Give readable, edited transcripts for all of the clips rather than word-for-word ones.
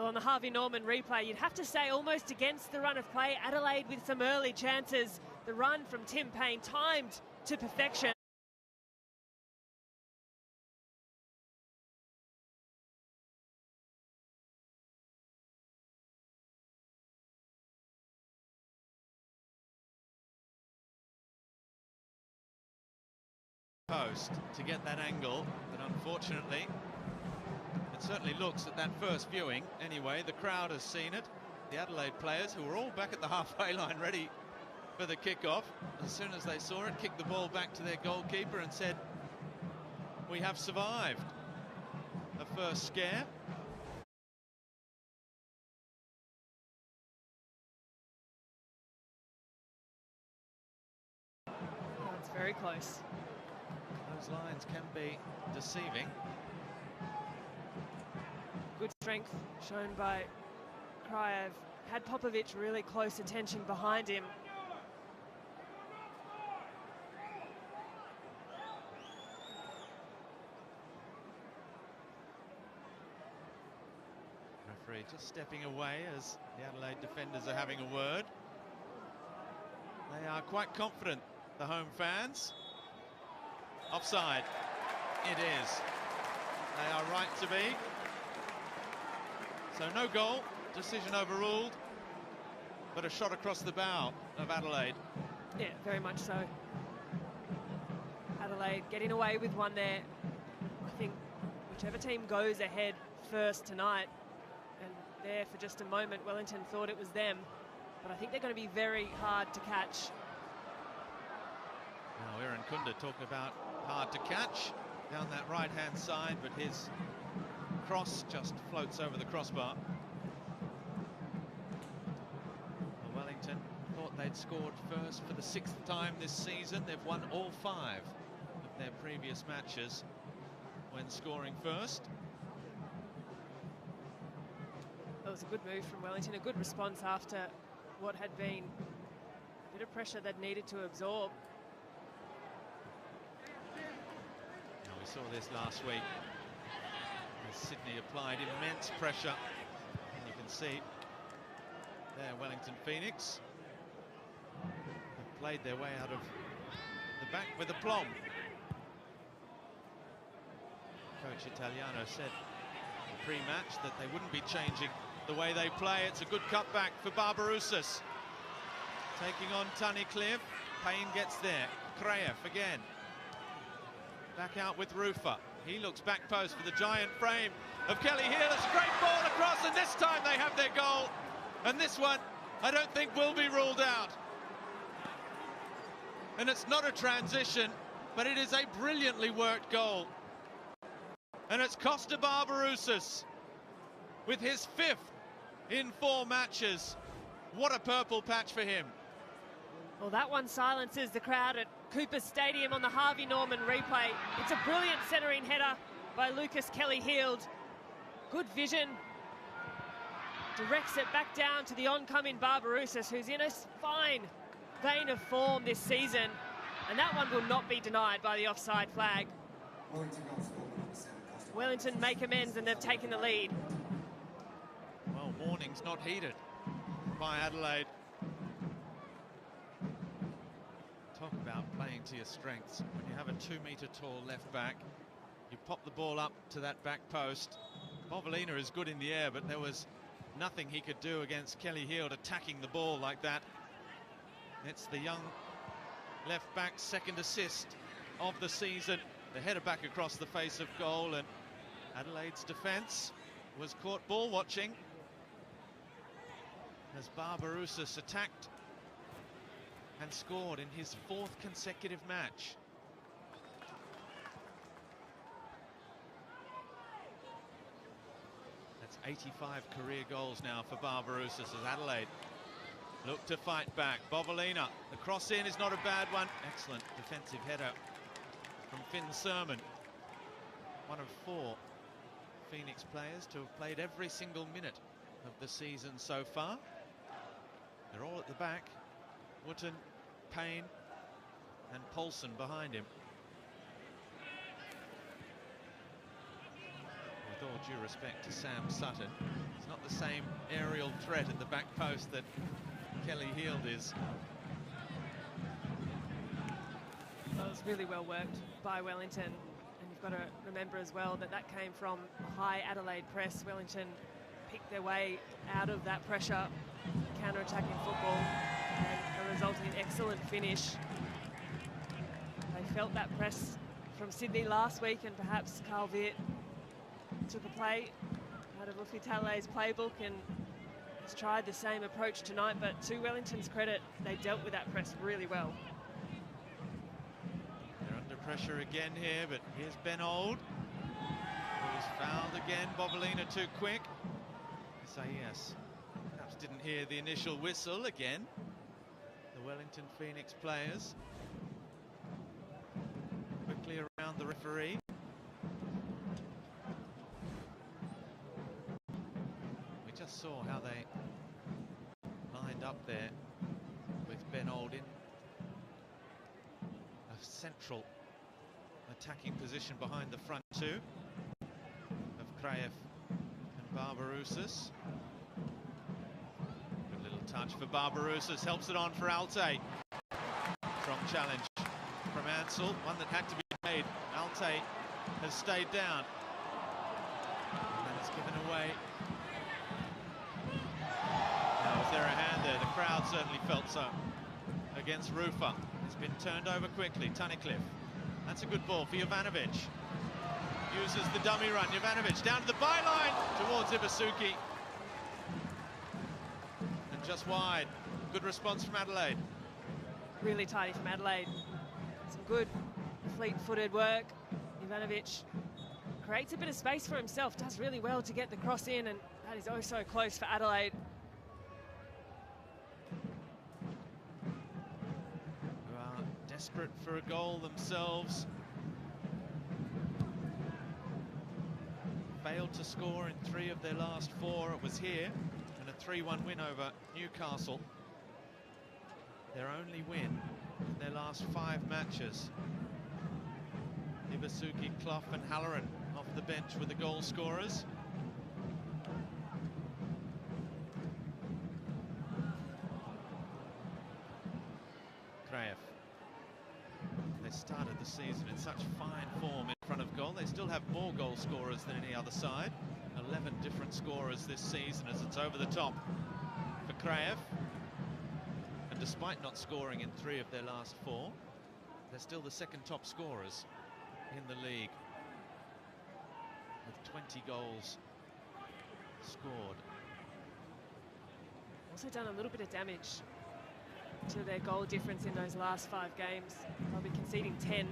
Well, on the Harvey Norman replay, you'd have to say almost against the run of play. Adelaide with some early chances. The run from Tim Payne timed to perfection. Post to get that angle, but unfortunately it certainly looks at that first viewing anyway, the crowd has seen it. The Adelaide players, who were all back at the halfway line ready for the kickoff, as soon as they saw it, kicked the ball back to their goalkeeper and said, we have survived a first scare. Oh, it's very close. Those lines can be deceiving. Good strength shown by Kraev. Had Popovic really close attention behind him. Referee just stepping away as the Adelaide defenders are having a word. They are quite confident, the home fans. Offside. It is. They are right to be. So no goal, decision overruled, but a shot across the bow of Adelaide. Yeah, very much so. Adelaide getting away with one there. I think whichever team goes ahead first tonight, and there for just a moment Wellington thought it was them, but I think they're going to be very hard to catch. Now Aaron Kunda talking about hard to catch down that right hand side, but his cross just floats over the crossbar. Well, Wellington thought they'd scored first for the 6th time this season. They've won all 5 of their previous matches when scoring first. That was a good move from Wellington, a good response after what had been a bit of pressure they'd needed to absorb. Now, we saw this last week as Sydney applied immense pressure, and you can see there Wellington Phoenix have played their way out of the back with aplomb. Coach Italiano said pre-match that they wouldn't be changing the way they play. It's a good cutback for Barbarouses. Taking on Tunnicliffe. Payne gets there. Kraev again. Back out with Rufer. He looks back post for the giant frame of Kelly Hill. It's a great ball across, and this time they have their goal. And this one, I don't think will be ruled out. And it's not a transition, but it is a brilliantly worked goal. And it's Costa Barbarouses with his 5th in 4 matches. What a purple patch for him. Well, that one silences the crowd at Cooper Stadium on the Harvey Norman replay. It's a brilliant centering header by Lucas Kelly-Heald. Good vision. Directs it back down to the oncoming Barbarouses, who's in a fine vein of form this season. And that one will not be denied by the offside flag. Wellington make amends, and they've taken the lead. Well, warning's not heeded by Adelaide. Talk about playing to your strengths. When you have a 2-metre tall left back, you pop the ball up to that back post. Bovalina is good in the air, but there was nothing he could do against Kelly-Heald attacking the ball like that. It's the young left back's 2nd assist of the season. The header back across the face of goal, and Adelaide's defence was caught ball watching as Barbarouses attacked and scored in his 4th consecutive match. That's 85 career goals now for Barbarouses as Adelaide look to fight back. Bovalina, the cross in is not a bad one. Excellent defensive header from Finn Sermon, one of 4 Phoenix players to have played every single minute of the season so far. They're all at the back. Wootton, Payne and Paulson behind him. With all due respect to Sam Sutton, It's not the same aerial threat at the back post that Kelly Heald is. Well, it was really well worked by Wellington, and you've got to remember as well that that came from a high Adelaide press. Wellington picked their way out of that pressure, counter-attacking football, and a resulting excellent finish. They felt that press from Sydney last week, and perhaps Carl Viet took a play out of Talei's playbook and has tried the same approach tonight, but to Wellington's credit, they dealt with that press really well. They're under pressure again here, but here's Ben Old, who's fouled again. Bobolina too quick. Yes, perhaps didn't hear the initial whistle again. The Wellington Phoenix players quickly around the referee. We just saw how they lined up there with Ben Old in a central attacking position behind the front two of Kraev and Barbarouses. Good little touch for Barbarouses, helps it on for Alte. Strong challenge from Ansel, one that had to be made. Alte has stayed down. And it's given away. Now, was there a hand there? The crowd certainly felt so against Rufa. It's been turned over quickly. Tunnicliffe. That's a good ball for Jovanovic. Uses the dummy run. Jovanovic down to the byline towards Ibasuki. And just wide. Good response from Adelaide. Really tidy from Adelaide. Some good fleet-footed work. Jovanovic creates a bit of space for himself, does really well to get the cross in, and that is oh so close for Adelaide. Who are desperate for a goal themselves. Failed to score in 3 of their last 4. It was here, and a 3-1 win over Newcastle. Their only win in their last 5 matches. Ibasuki, Clough and Halloran off the bench with the goal scorers. Kraev. They started the season in such fine form in front of goal. They still have more goal scorers than any other side. 11 different scorers this season as it's over the top for Kraev. And despite not scoring in 3 of their last 4, they're still the second top scorers in the league, with 20 goals scored. Also done a little bit of damage to their goal difference in those last 5 games. They'll be conceding 10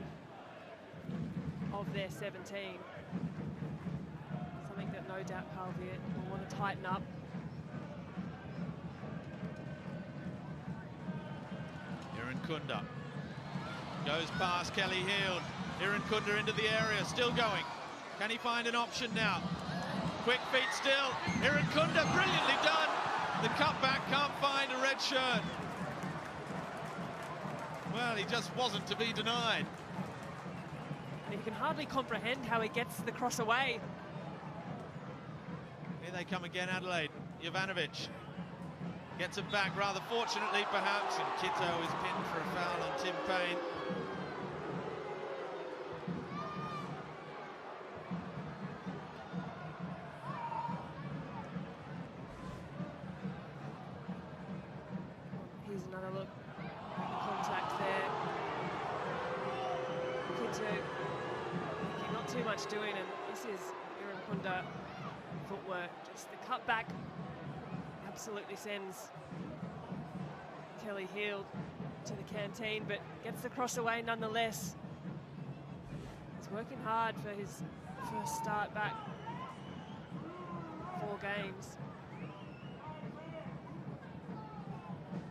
of their 17. Something that no doubt Carl Viet will want to tighten up. Irankunda goes past Kelly Heald. Irankunda into the area, still going. Can he find an option now? Quick feet still. Irankunda, brilliantly done. The cutback can't find a red shirt. Well, he just wasn't to be denied. And you can hardly comprehend how he gets the cross away. Here they come again, Adelaide. Jovanovic gets it back rather fortunately, perhaps, and Kitto is pinned for a foul on Tim Payne. Here's another look at the contact there. Kitto making not too much doing, and this is Irankunda footwork. Just the cutback absolutely sends Kelly Heald to the canteen, but gets the cross away nonetheless. He's working hard for his first start back 4 games.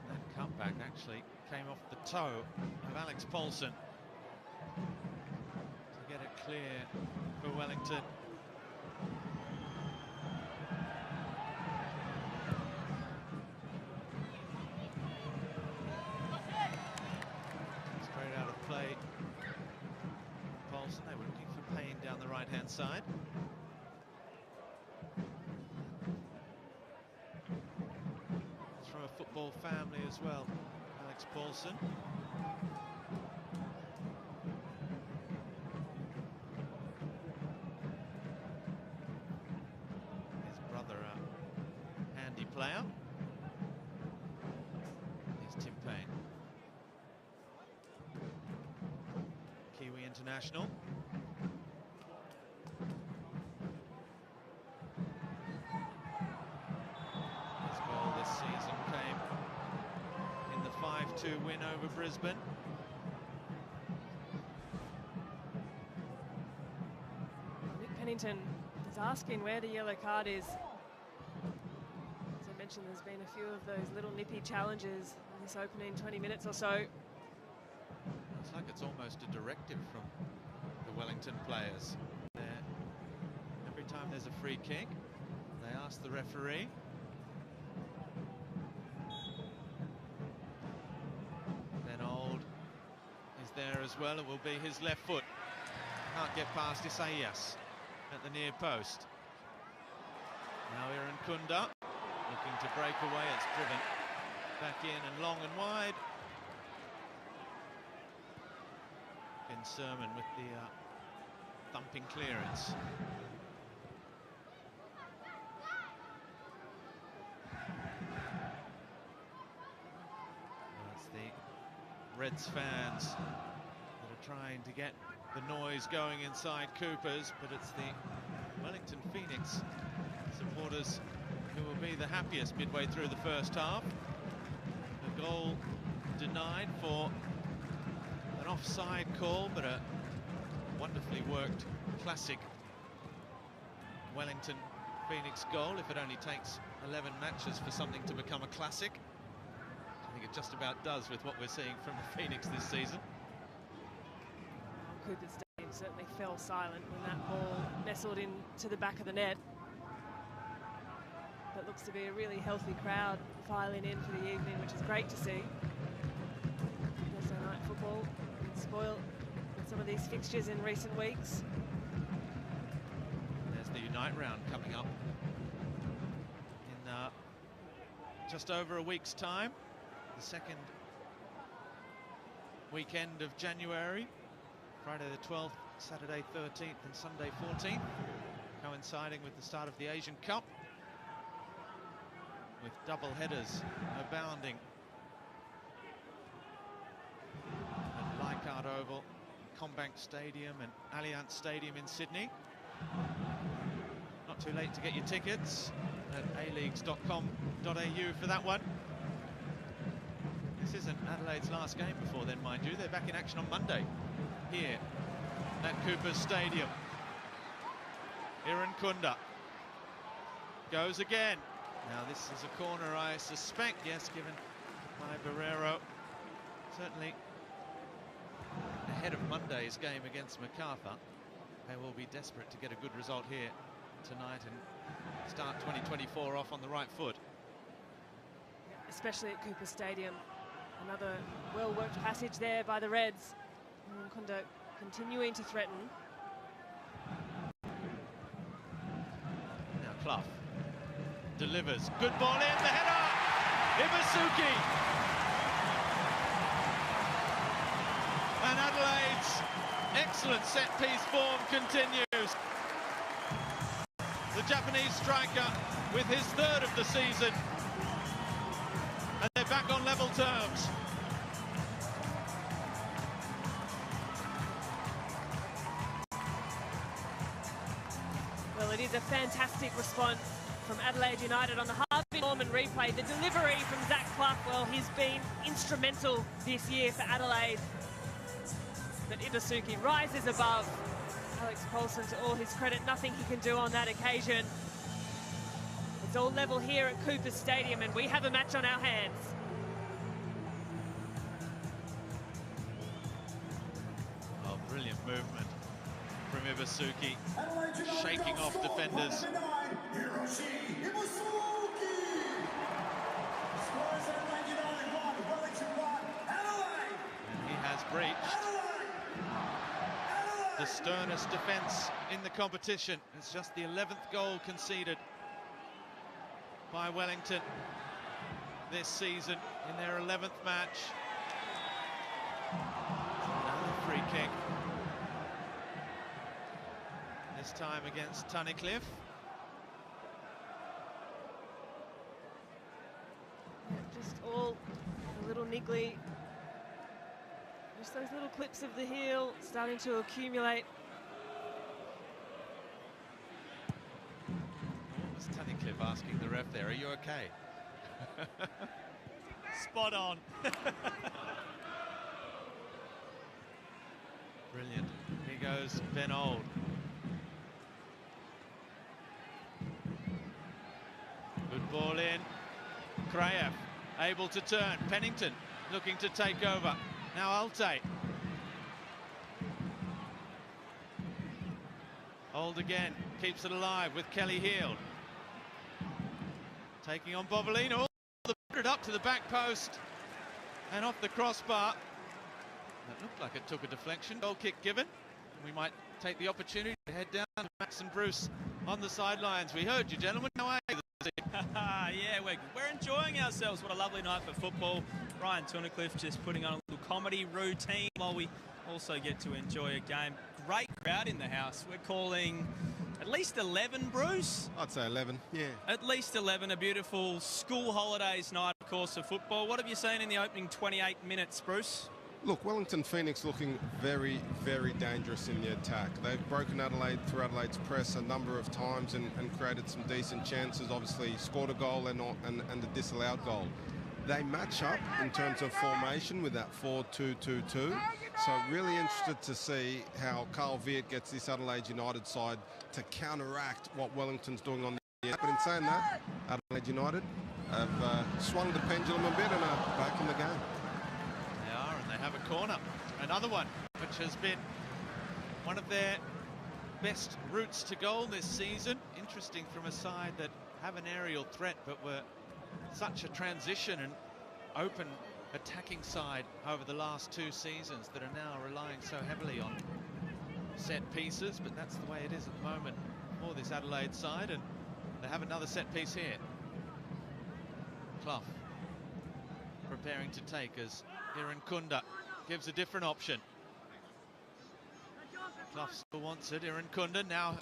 That cutback actually came off the toe of Alex Paulson to get it clear for Wellington. They were looking for Payne down the right-hand side. football family as well, Alex Paulson. His brother, a handy player. Here's Tim Payne, Kiwi international. His goal this season came in the 5-2 win over Brisbane. Nick Pennington is asking where the yellow card is. As I mentioned, there's been a few of those little nippy challenges in this opening 20 minutes or so. It's like it's almost a directive from the Wellington players. Every time there's a free kick, they ask the referee. Then Old is there as well. It will be his left foot. Can't get past Isaias at the near post. Now Aaron Kunda looking to break away. It's driven back in and long and wide. Ben Sermon with the thumping clearance. That's the Reds fans that are trying to get the noise going inside Coopers, but it's the Wellington Phoenix supporters who will be the happiest midway through the first half. A goal denied for an offside call, but a wonderfully worked classic Wellington Phoenix goal, if it only takes 11 matches for something to become a classic. I think it just about does with what we're seeing from the Phoenix this season. Cooper's Stadium certainly fell silent when that ball nestled into the back of the net. But looks to be a really healthy crowd filing in for the evening, which is great to see. Thursday night football spoiled with some of these fixtures in recent weeks. There's the Unite round coming up in just over a week's time, the second weekend of January, Friday the 12th, Saturday 13th and Sunday 14th, coinciding with the start of the Asian Cup, with double headers abounding at Leichhardt Oval, Combank Stadium and Allianz Stadium in Sydney. Not too late to get your tickets at aleagues.com.au for that one. This isn't Adelaide's last game before then, mind you. They're back in action on Monday here at Coopers Stadium. Aaron Kunda goes again. Now this is a corner, I suspect, yes, given by Barrero. Certainly ahead of Monday's game against MacArthur, they will be desperate to get a good result here tonight and start 2024 off on the right foot. Especially at Cooper Stadium. Another well-worked passage there by the Reds. Kunda continuing to threaten. Now Clough delivers. Good ball in, the header! Ibasuki! And Adelaide's excellent set-piece form continues. The Japanese striker with his third of the season. And they're back on level terms. Well, it is a fantastic response from Adelaide United on the Harvey Norman replay. The delivery from Zach Clough, well, he's been instrumental this year for Adelaide. But Ibasuki rises above Alex Paulson, to all his credit. Nothing he can do on that occasion. It's all level here at Cooper Stadium, and we have a match on our hands. Oh, brilliant movement from Ibasuki, shaking off defenders. And he has breached the sternest defence in the competition. It's just the 11th goal conceded by Wellington this season in their 11th match. Another free kick. This time against Tunnicliffe. Just all a little niggly. Just those little clips of the heel starting to accumulate. What was Tunnicliffe asking the ref there? Are you okay? Spot on. Brilliant. Here goes Ben Old. Good ball in. Kraev able to turn. Pennington looking to take over. Now Alte. Old again. Keeps it alive with Kelly Heald. Taking on Bovolino. Put it up to the back post. And off the crossbar. That looked like it took a deflection. Goal kick given. We might take the opportunity to head down to Max and Bruce on the sidelines. We heard you, gentlemen. How are you? Yeah, we're enjoying ourselves. What a lovely night for football. Ryan Tunnicliffe just putting on a little comedy routine while we also get to enjoy a game. Great crowd in the house. We're calling at least 11, Bruce? I'd say 11, yeah. At least 11, a beautiful school holidays night, of course, of football. What have you seen in the opening 28 minutes, Bruce? Look, Wellington Phoenix looking very, very dangerous in the attack. They've broken Adelaide through Adelaide's press a number of times and created some decent chances. Obviously, scored a goal and a disallowed goal. They match up in terms of formation with that 4-2-2-2. So really interested to see how Carl Viet gets this Adelaide United side to counteract what Wellington's doing on the end. But in saying that, Adelaide United have swung the pendulum a bit and are back in the game. They have a corner, another one, which has been one of their best routes to goal this season. Interesting from a side that have an aerial threat, but were such a transition and open attacking side over the last two seasons that are now relying so heavily on set pieces. But that's the way it is at the moment for this Adelaide side, and they have another set piece here. Clough preparing to take as Irankunda gives a different option. Clough still wants it. Irankunda now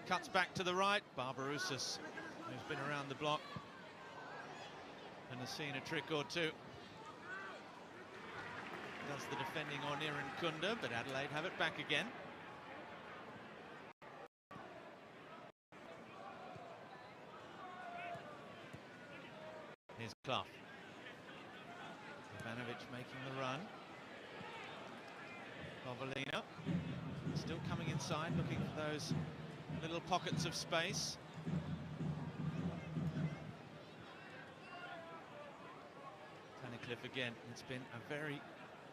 cuts back to the right. Barbarousis, who's been around the block and has seen a trick or two, does the defending on Irankunda, but Adelaide have it back again. Here's Clough. Ivanovic making the run. Bovolino still coming inside, looking for those little pockets of space. Tunnicliffe again. It's been a very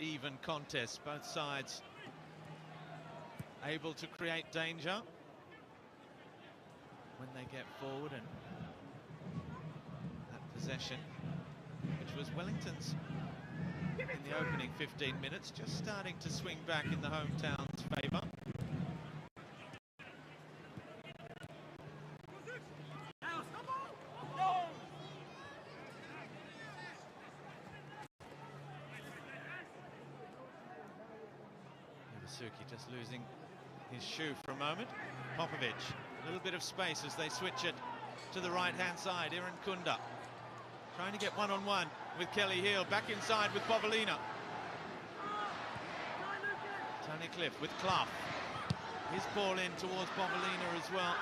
even contest. Both sides able to create danger when they get forward, and that possession, which was Wellington's in the opening 15 minutes, just starting to swing back in the hometown's favour. Iwasuki just losing his shoe for a moment. Popovic, a little bit of space as they switch it to the right-hand side. Irankunda trying to get one-on-one with Kelly Heald, back inside with Bovolino. Tunnicliffe with Clough. His ball in towards Bovolino as well.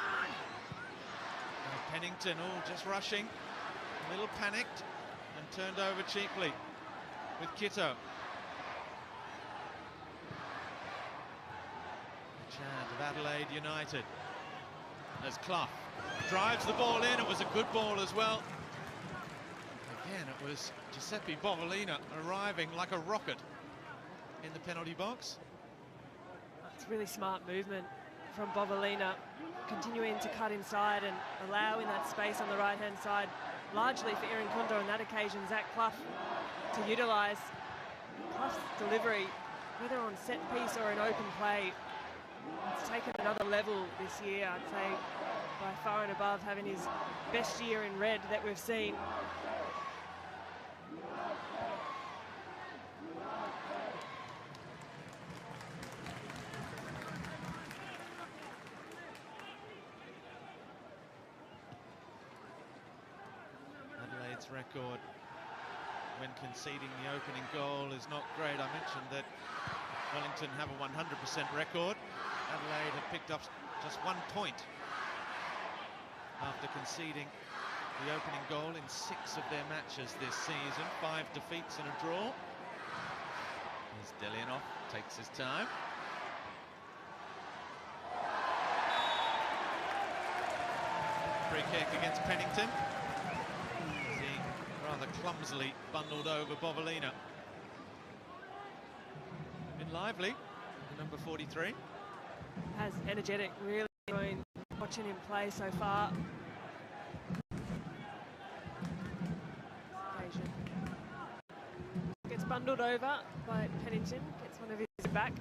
Pennington, just rushing, a little panicked and turned over cheaply with Kitto. The chant of Adelaide United as Clough drives the ball in. It was a good ball as well. Again, it was Giuseppe Bovolino arriving like a rocket in the penalty box. It's really smart movement from Bovolino, continuing to cut inside and allowing that space on the right-hand side, largely for Irankunda on that occasion. Zach Clough to utilise. Clough's delivery, whether on set piece or in open play, it's taken another level this year. I'd say by far and above having his best year in red that we've seen. Adelaide's record when conceding the opening goal is not great. I mentioned that Wellington have a 100% record. Adelaide have picked up just 1 point after conceding the opening goal in 6 of their matches this season. 5 defeats and a draw. As Delianoff takes his time. Free kick against Pennington. He rather clumsily bundled over Bovalina. Been lively, number 43. Has energetic, really enjoying watching him play so far. Gets bundled over by Pennington, gets one of his back.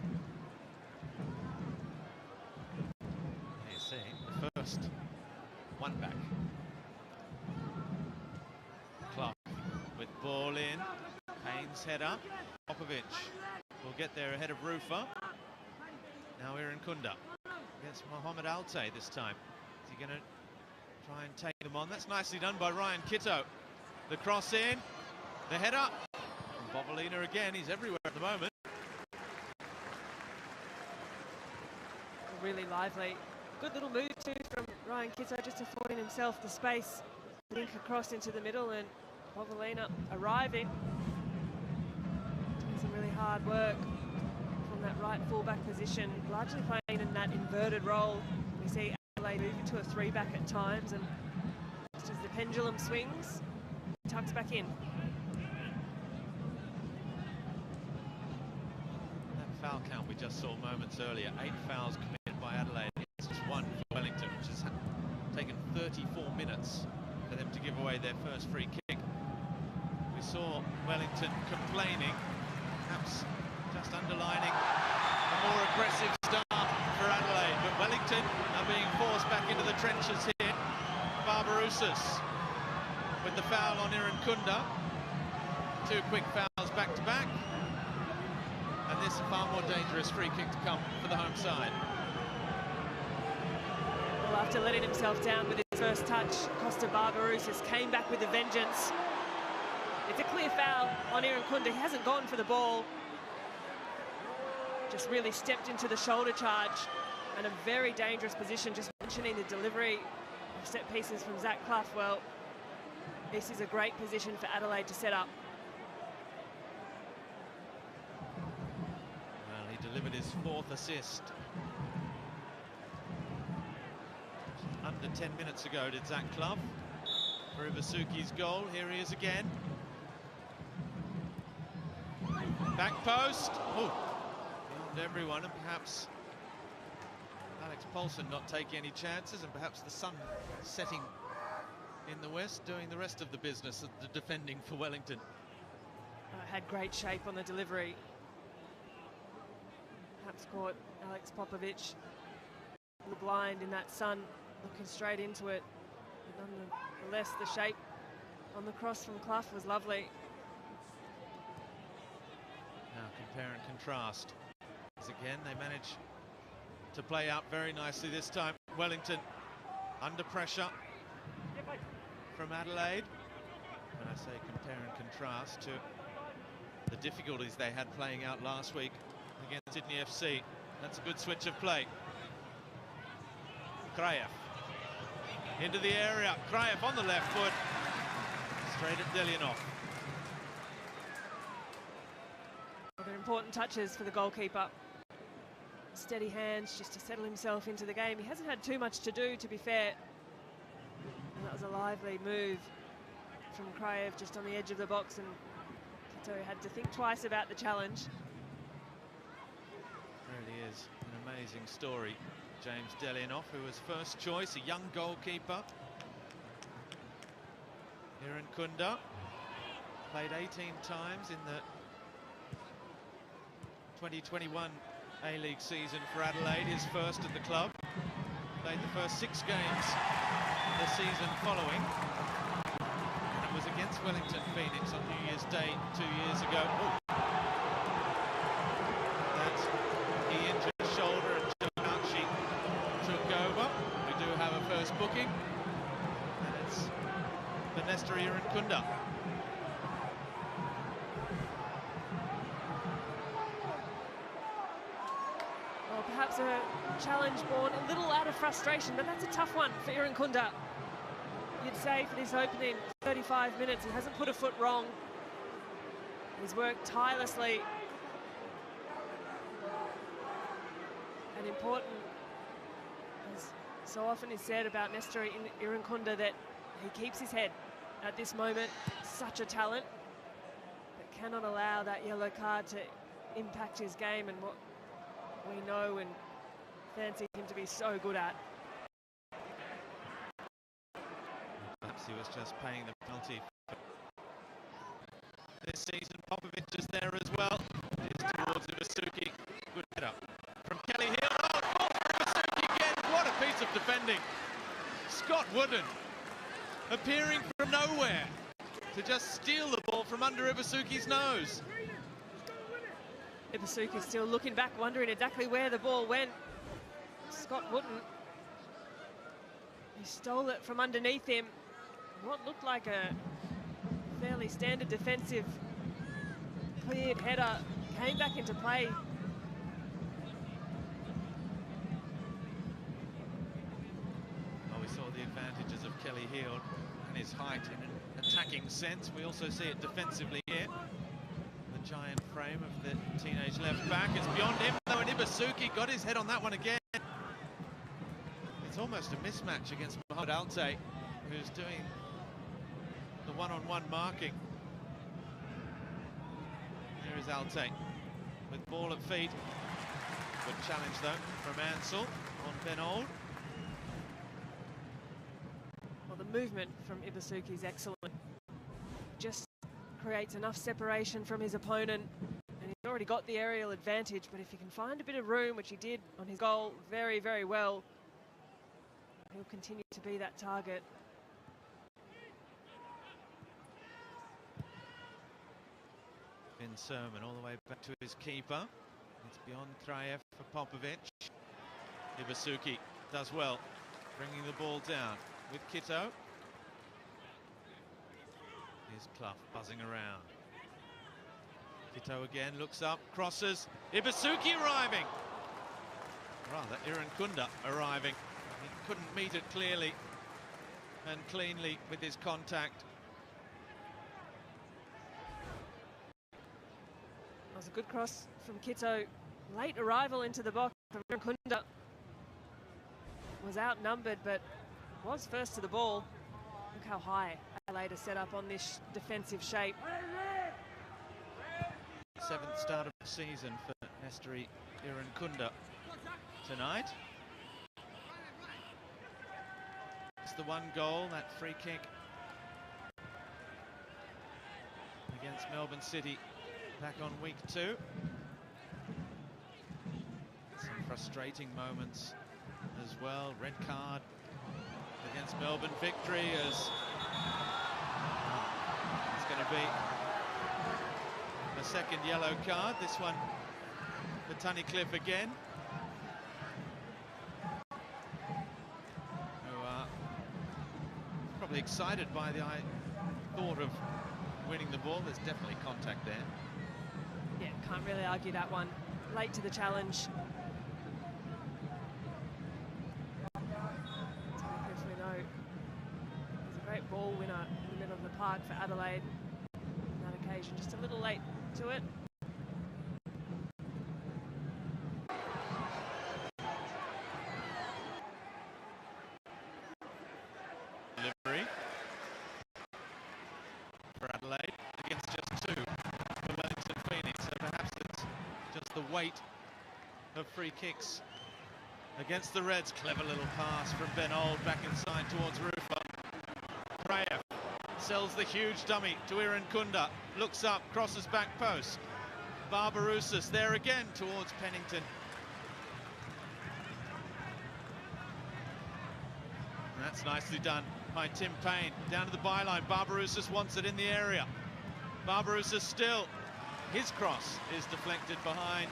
You see, the first one back. Clark with ball in, Payne's header, Popovic will get there ahead of Rufa. Now Irankunda against Mohamed Alte this time. Is he going to try and take them on? That's nicely done by Ryan Kitto. The cross in, the header. Bovalina again, he's everywhere at the moment. Really lively. Good little move too from Ryan Kitto, just affording himself the space. Link across into the middle, and Bovalina arriving. Doing some really hard work from that right full-back position, largely playing in that inverted role. We see Adelaide moving to a 3-back at times, and just as the pendulum swings, tucks back in. Foul count we just saw moments earlier. 8 fouls committed by Adelaide. It's just 1 for Wellington, which has taken 34 minutes for them to give away their first free kick. We saw Wellington complaining, perhaps just underlining a more aggressive start for Adelaide. But Wellington are being forced back into the trenches here. Barbarouses with the foul on Irankunda. 2 quick fouls back to back. And this a far more dangerous free kick to come for the home side. Well, after letting himself down with his first touch, Costa Barbarouses came back with a vengeance. It's a clear foul on Irankunda. He hasn't gone for the ball. Just really stepped into the shoulder charge, and a very dangerous position. Just mentioning the delivery of set pieces from Zach Clough. Well, this is a great position for Adelaide to set up. Delivered his 4th assist. Under 10 minutes ago did Zach Clough for Ivasuki's goal. Here he is again. Back post. Oh, beyond everyone, and perhaps Alex Paulson not taking any chances, and perhaps the sun setting in the west doing the rest of the business of the defending for Wellington. Had great shape on the delivery. Perhaps caught Alex Popovic blind in that sun, looking straight into it. But nonetheless, the shape on the cross from Clough was lovely. Now compare and contrast. As again, they manage to play out very nicely this time. Wellington under pressure from Adelaide. When I say compare and contrast to the difficulties they had playing out last week against Sydney FC. That's a good switch of play. Kraev into the area. Kraev on the left foot. Straight at Delianoff. They're important touches for the goalkeeper. Steady hands just to settle himself into the game. He hasn't had too much to do, to be fair. And that was a lively move from Kraev just on the edge of the box, and Kitto had to think twice about the challenge. Really is an amazing story. James Delianoff, who was first choice, a young goalkeeper. Irankunda played 18 times in the 2021 A-League season for Adelaide, his first at the club. Played the first 6 games the season following. And it was against Wellington Phoenix on New Year's Day 2 years ago. Oh. That he injured his shoulder and Joe Archie took over. We do have a first booking. And it's the Nestor Irankunda. Well, perhaps a challenge born a little out of frustration, but that's a tough one for Irankunda. You'd say for this opening 35 minutes, he hasn't put a foot wrong. He's worked tirelessly. And important, as so often is said about Nestor Irankunda, that he keeps his head at this moment. Such a talent, but cannot allow that yellow card to impact his game and what we know and fancy him to be so good at. Perhaps he was just paying the penalty. This season, Popovic is there as well. It's towards Iwasuki. Good header from Kelly Hill. Oh, ball for Iwasuki again. What a piece of defending. Scott Wooden appearing from nowhere to just steal the ball from under Iwasuki's nose. Iwasuki still looking back, wondering exactly where the ball went. Scott Wooden, he stole it from underneath him. What looked like a fairly standard defensive cleared header came back into play. Well, we saw the advantages of Kelly Hill and his height in an attacking sense. We also see it defensively here. The giant frame of the teenage left back is beyond him, though, and Iwasuki got his head on that one again. It's almost a mismatch against Mohamed Alte, who's doing the one-on-one marking. There is Alte with ball at feet. Good challenge though from Ansel on Benold. Well, the movement from Iwasuki is excellent. Just creates enough separation from his opponent, and he's already got the aerial advantage, but if he can find a bit of room, which he did on his goal very, very well, he'll continue to be that target. Finn Sermon all the way back to his keeper. It's beyond Kraev for Popovic. Iwasuki does well, bringing the ball down with Kitto. Here's Clough buzzing around. Kitto again looks up, crosses. Iwasuki arriving. Rather, Irankunda arriving. He couldn't meet it clearly and cleanly with his contact. That was a good cross from Kitto. Late arrival into the box from Irankunda. Was outnumbered, but was first to the ball. Look how high Adelaide are set up on this defensive shape. Seventh start of the season for Nestor Irankunda tonight. It's the one goal, that free kick against Melbourne City back on week 2. Some frustrating moments as well. Red card against Melbourne, victory as it's going to be a second yellow card. This one for Tunnicliffe again, who are probably excited by the thought of winning the ball. There's definitely contact there. Yeah, can't really argue that one. Late to the challenge. Tunnicliffe, we know, he's a great ball winner in the middle of the park for Adelaide on that occasion. Just a little late to it. Delivery for Adelaide against just 2 for Wellington Phoenix, so perhaps it's just the weight of free kicks against the Reds. Clever little pass from Benold back inside towards Rufa. Kraev sells the huge dummy to Irankunda, looks up, crosses back post. Barbarouses there again towards Pennington. And that's nicely done by Tim Payne. Down to the byline, Barbarouses wants it in the area. Barbarouses still, his cross is deflected behind.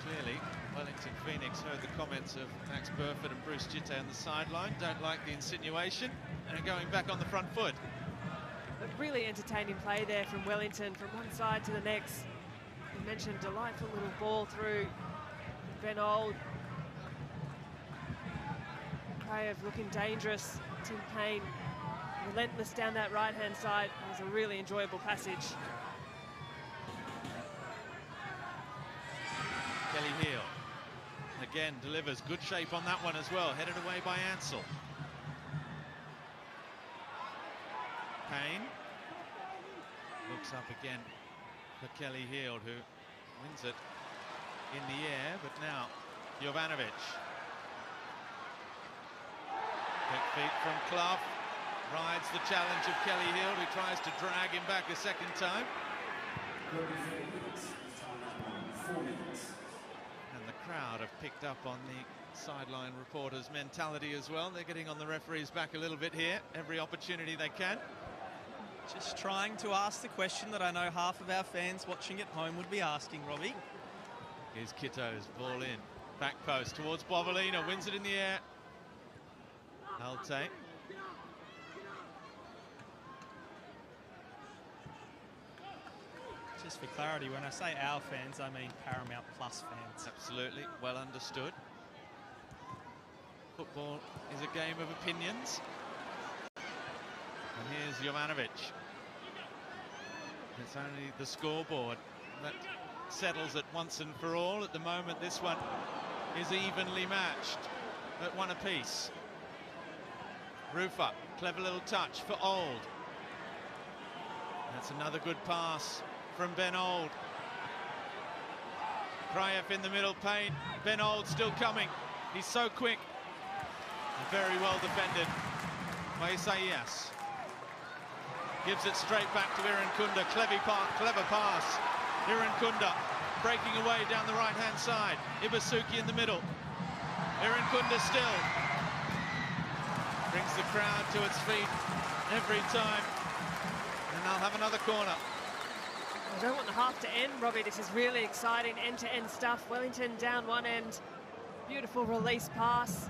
Clearly Wellington Phoenix heard the comments of Max Burford and Bruce Jitte on the sideline. Don't like the insinuation, and are going back on the front foot. But really entertaining play there from Wellington, from one side to the next. You mentioned delightful little ball through Ben Old. Krayev looking dangerous. Tim Payne relentless down that right-hand side. It was a really enjoyable passage. Kelly Heel again delivers. Good shape on that one as well. Headed away by Ansell. Payne looks up again for Kelly Heel, who wins it in the air, but now Jovanovic. Quick feet from Clough. Rides the challenge of Kelly Heel, who tries to drag him back a second time. And the crowd have picked up on the sideline reporters' mentality as well. They're getting on the referees' back a little bit here. Every opportunity they can. Just trying to ask the question that I know half of our fans watching at home would be asking, Robbie. Here's Kitto's ball in. Back post towards Bovalina. Wins it in the air. Alte. Just for clarity, when I say our fans, I mean Paramount Plus fans. Absolutely, well understood. Football is a game of opinions. And here's Jovanovic. It's only the scoreboard that settles it once and for all. At the moment, this one is evenly matched at one apiece. Rufer, clever little touch for Old. That's another good pass from Ben Old. Krayev in the middle, Payne. Ben Old still coming. He's so quick. And very well defended by Isaias. Gives it straight back to Irankunda. Clever pass. Irankunda breaking away down the right-hand side. Ibasuki in the middle. Irankunda still. Brings the crowd to its feet every time. And they'll have another corner. I don't want the half to end, Robbie. This is really exciting, end-to-end stuff. Wellington down one end. Beautiful release pass.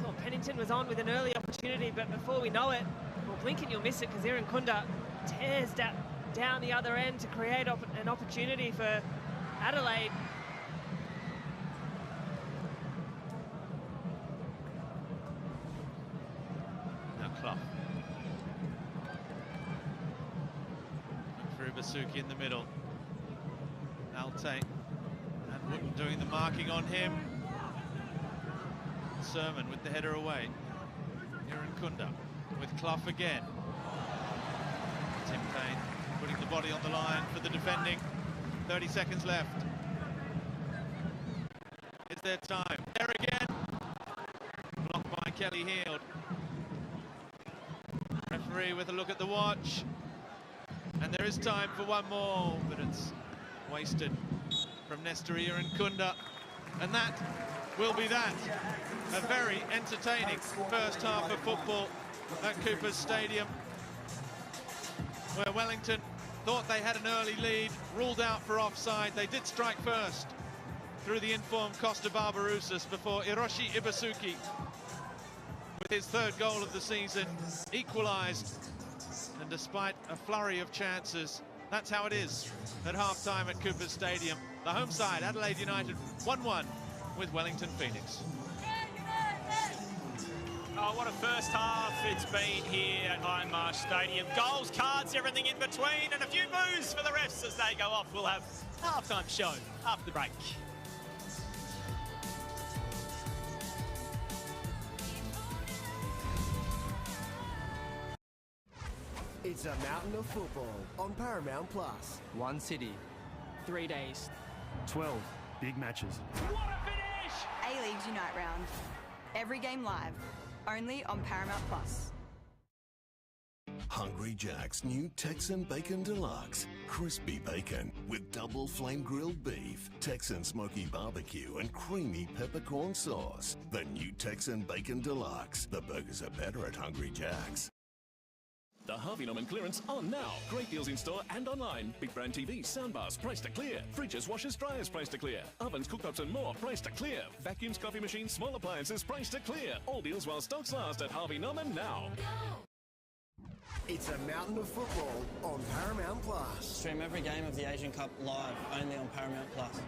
Thought Pennington was on with an early opportunity, but before we know it, well, blink and you'll miss it, because Irankunda tears down the other end to create an opportunity for Adelaide. Now Clough. For Ibasuki in the middle. Alte and Wooden doing the marking on him. Sermon with the header away. Irankunda with Clough again. Tim Payne putting the body on the line for the defending. 30 seconds left. Is there time? There again. Blocked by Kelly Heald. Referee with a look at the watch. And there is time for one more, but it's wasted from Nestor Irankunda. And that will be that. A very entertaining first half of football at Cooper's Stadium, where Wellington thought they had an early lead, ruled out for offside. They did strike first through the informed Costa Barbarouses before Hiroshi Ibasuki, with his third goal of the season, equalised. And despite a flurry of chances, that's how it is at half-time at Cooper's Stadium. The home side, Adelaide United, 1-1 with Wellington Phoenix. Oh, what a first half it's been here at Ironmarsh Stadium. Goals, cards, everything in between, and a few boos for the refs as they go off. We'll have a half-time show after the break. It's a mountain of football on Paramount Plus. One city, 3 days. 12 big matches. What a finish! A-League's Unite Round. Every game live, only on Paramount Plus. Hungry Jack's new Texan Bacon Deluxe. Crispy bacon with double flame grilled beef, Texan smoky barbecue and creamy peppercorn sauce. The new Texan Bacon Deluxe. The burgers are better at Hungry Jack's. The Harvey Norman clearance on now. Great deals in store and online. Big brand TVs, soundbars, priced to clear. Fridges, washers, dryers, priced to clear. Ovens, cooktops and more, priced to clear. Vacuums, coffee machines, small appliances, priced to clear. All deals while stocks last at Harvey Norman now. It's a mountain of football on Paramount Plus. Stream every game of the Asian Cup live, only on Paramount Plus.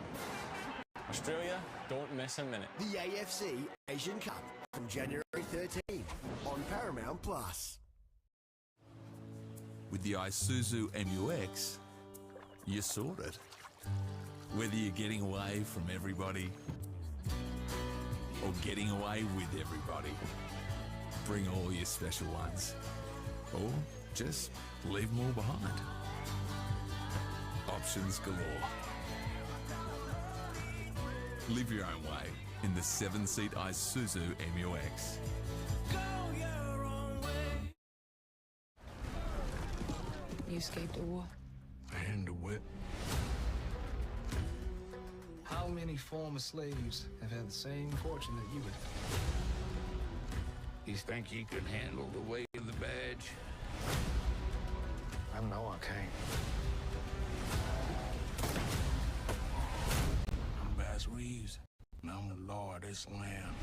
Australia, don't miss a minute. The AFC Asian Cup from January 13 on Paramount Plus. With the Isuzu MUX, you're sorted. Whether you're getting away from everybody or getting away with everybody, bring all your special ones. Or just leave them all behind. Options galore. Live your own way in the 7-seat Isuzu MUX. You escaped a war. And a whip. How many former slaves have had the same fortune that you would? You think you can handle the weight of the badge? I know I can't. I'm Bass Reeves, and I'm the law of this land.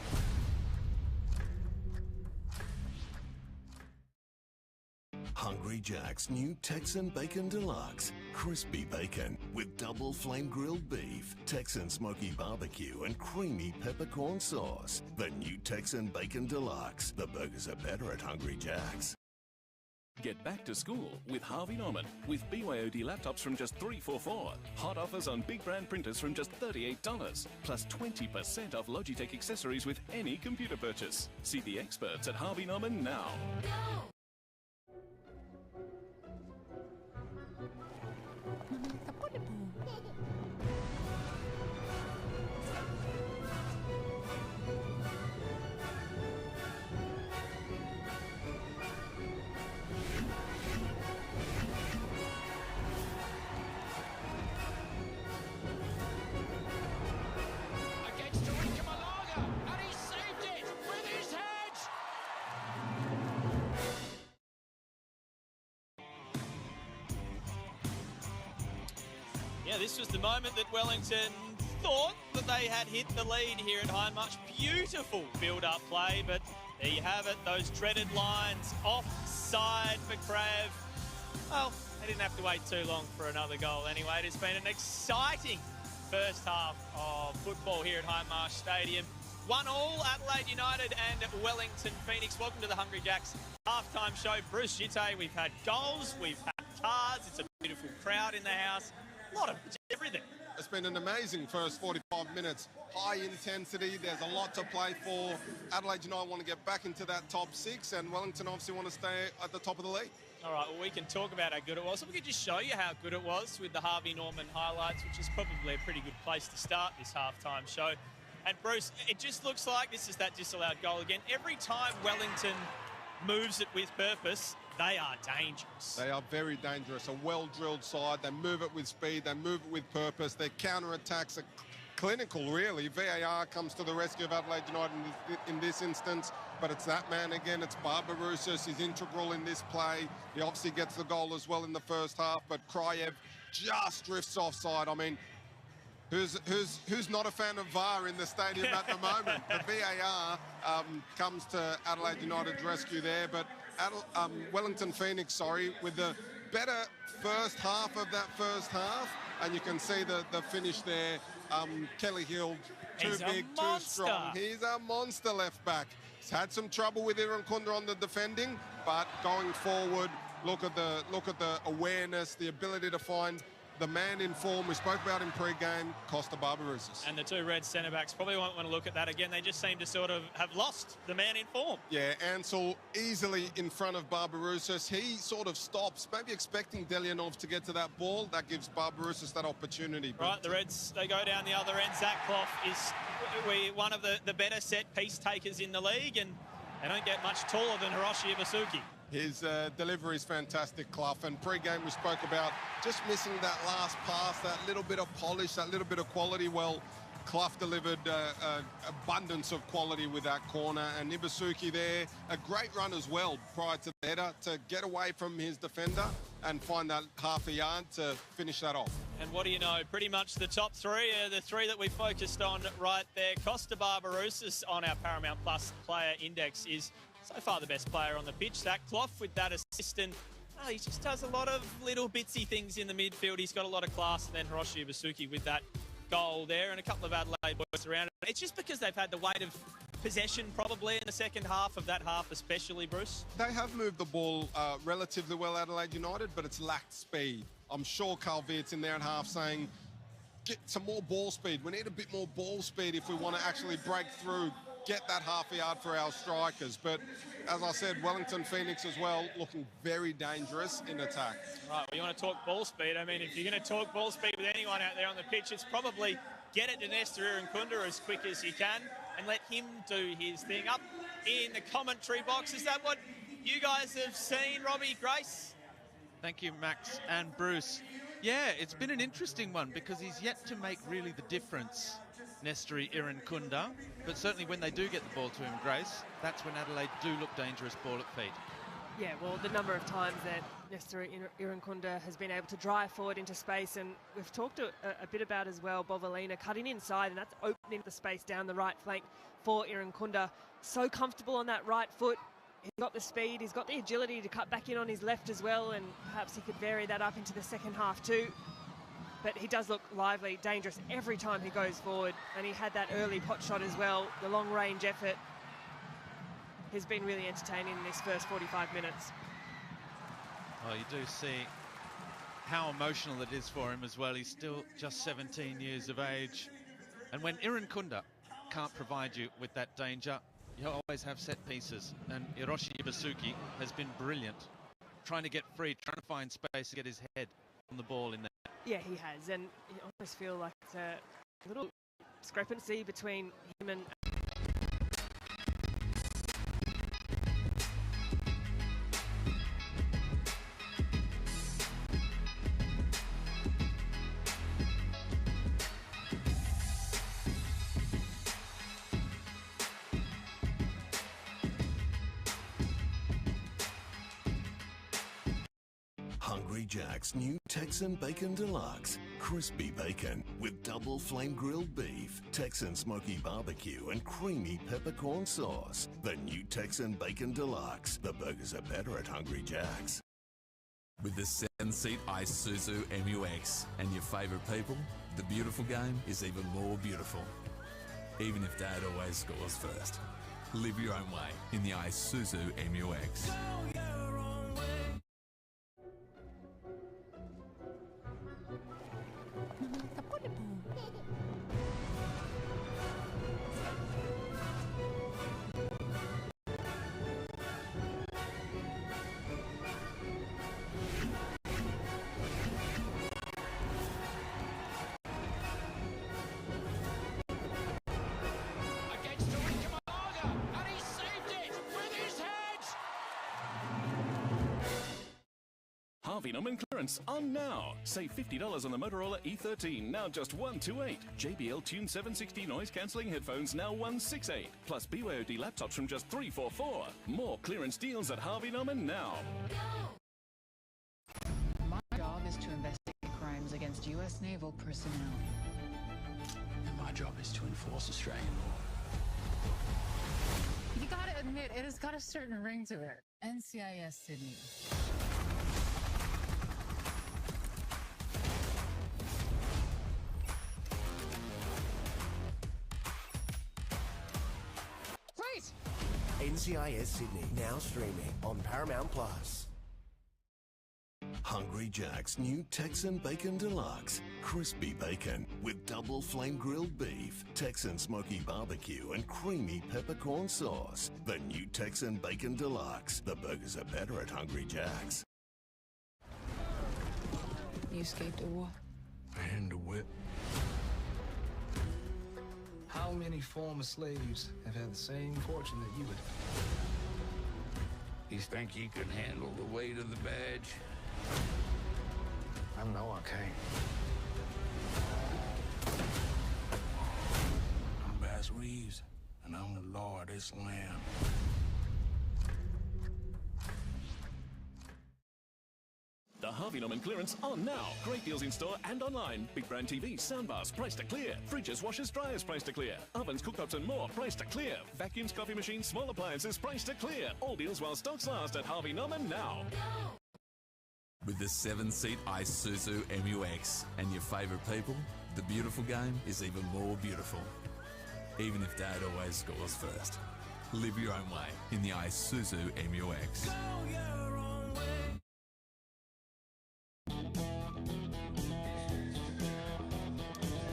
Hungry Jack's new Texan Bacon Deluxe. Crispy bacon with double flame grilled beef, Texan smoky barbecue and creamy peppercorn sauce. The new Texan Bacon Deluxe. The burgers are better at Hungry Jack's. Get back to school with Harvey Norman with BYOD laptops from just $344. Hot offers on big brand printers from just $38. Plus 20% off Logitech accessories with any computer purchase. See the experts at Harvey Norman now. Yeah, this was the moment that Wellington thought that they had hit the lead here at Hindmarsh. Beautiful build-up play, but there you have it, those dreaded lines offside for Crav. Well, they didn't have to wait too long for another goal anyway. It has been an exciting first half of football here at Hindmarsh Stadium. 1-1 Adelaide United and Wellington Phoenix. Welcome to the Hungry Jacks halftime show. Bruce Jitte, we've had goals, we've had cards, it's a beautiful crowd in the house. A lot of everything. It's been an amazing first 45 minutes. High intensity. There's a lot to play for. Adelaide United want to get back into that top six, and Wellington obviously want to stay at the top of the league. All right, well, we can talk about how good it was. So we could just show you how good it was with the Harvey Norman highlights, which is probably a pretty good place to start this halftime show. And Bruce, it just looks like this is that disallowed goal again. Every time Wellington moves it with purpose, they are dangerous. They are very dangerous. A well-drilled side. They move it with speed. They move it with purpose. Their counter-attacks are clinical, really. VAR comes to the rescue of Adelaide United in this instance, but it's that man again. It's Barbarouses. He's integral in this play. He obviously gets the goal as well in the first half, but Kraev just drifts offside. I mean, who's not a fan of VAR in the stadium at the moment? The VAR comes to Adelaide United's rescue there, but Wellington Phoenix, with the better first half of that first half, and you can see the finish there. Kelly Hill, too big, too strong. He's a monster left back. He's had some trouble with Irankunda on the defending, but going forward, look at the awareness, the ability to find the man in form we spoke about in pre-game, Costa Barbarouses. And the two red centre-backs probably won't want to look at that again. They just seem to sort of have lost the man in form. Yeah, Ansel easily in front of Barbarouses. He sort of stops, maybe expecting Delianov to get to that ball. That gives Barbarouses that opportunity. Right, the Reds, they go down the other end. Zach Clough is one of the better set-piece takers in the league, and they don't get much taller than Hiroshi Ibasuki. His delivery is fantastic, Clough, and pre-game we spoke about just missing that last pass, that little bit of polish, that little bit of quality. Well, Clough delivered abundance of quality with that corner, and Ibasuki there, a great run as well prior to the header to get away from his defender and find that half a yard to finish that off. And what do you know? Pretty much the top three are the three that we focused on right there. Costa Barbarouses on our Paramount Plus player index is so far the best player on the pitch. That Clough with that assist, and he just does a lot of little bitsy things in the midfield. He's got a lot of class. And then Hiroshi Ibasuki with that goal there, and a couple of Adelaide boys around it. It's just because they've had the weight of possession probably in the second half of that half especially, Bruce. They have moved the ball relatively well, Adelaide United, but it's lacked speed. I'm sure Carl Veert's in there at half saying, get some more ball speed. We need a bit more ball speed if we want to actually break through, get that half a yard for our strikers. But as I said, Wellington Phoenix as well, looking very dangerous in attack. Right, well, you want to talk ball speed. I mean, if you're going to talk ball speed with anyone out there on the pitch, it's probably get it to Nestor Irankunda as quick as you can and let him do his thing. Up in the commentary box, is that what you guys have seen, Robbie, Grace? Thank you, Max and Bruce. Yeah, it's been an interesting one because he's yet to make really the difference, Nestor Irankunda, but certainly when they do get the ball to him, Grace, that's when Adelaide do look dangerous ball at feet. Yeah, well, the number of times that Nestor Irankunda has been able to drive forward into space, and we've talked a bit about as well, Bovalina cutting inside, and that's opening the space down the right flank for Irankunda. So comfortable on that right foot. He's got the speed, he's got the agility to cut back in on his left as well, and perhaps he could vary that up into the second half too. But he does look lively, dangerous every time he goes forward, and he had that early pot shot as well, the long-range effort. Has been really entertaining in this first 45 minutes. Well, you do see how emotional it is for him as well. He's still just 17 years of age. And when Irankunda can't provide you with that danger, you always have set pieces. And Hiroshi Ibasuki has been brilliant, trying to get free, trying to find space to get his head on the ball in there. Yeah, he has. And you almost feel like it's a little discrepancy between him and... Hungry Jack's new Texan Bacon Deluxe. Crispy bacon with double flame grilled beef, Texan smoky barbecue and creamy peppercorn sauce. The new Texan Bacon Deluxe. The burgers are better at Hungry Jack's. With the 7-seat Isuzu MUX and your favourite people, the beautiful game is even more beautiful. Even if Dad always scores first. Live your own way in the Isuzu MUX. Harvey Norman clearance on now. Save $50 on the Motorola E13, now just $128. JBL Tune 760 noise cancelling headphones, now $168. Plus BYOD laptops from just $344. More clearance deals at Harvey Norman now. My job is to investigate crimes against U.S. naval personnel. And my job is to enforce Australian law. You gotta admit, it has got a certain ring to it. NCIS Sydney. NCIS Sydney, now streaming on Paramount Plus. Hungry Jack's new Texan Bacon Deluxe. Crispy bacon with double flame grilled beef, Texan smoky barbecue and creamy peppercorn sauce. The new Texan Bacon Deluxe. The burgers are better at Hungry Jack's. You escaped a war. And a whip. How many former slaves have had the same fortune that you would? You think you can handle the weight of the badge? I know I can. Alex Reeves, and I'm the Lord of this land. The Harvey Norman clearance on now. Great deals in store and online. Big brand TVs, soundbars, priced to clear. Fridges, washers, dryers, priced to clear. Ovens, cooktops and more, priced to clear. Vacuums, coffee machines, small appliances, priced to clear. All deals while stocks last at Harvey Norman now. With the 7-seat Isuzu MUX and your favourite people, the beautiful game is even more beautiful. Even if Dad always scores first. Live your own way in the Isuzu MUX.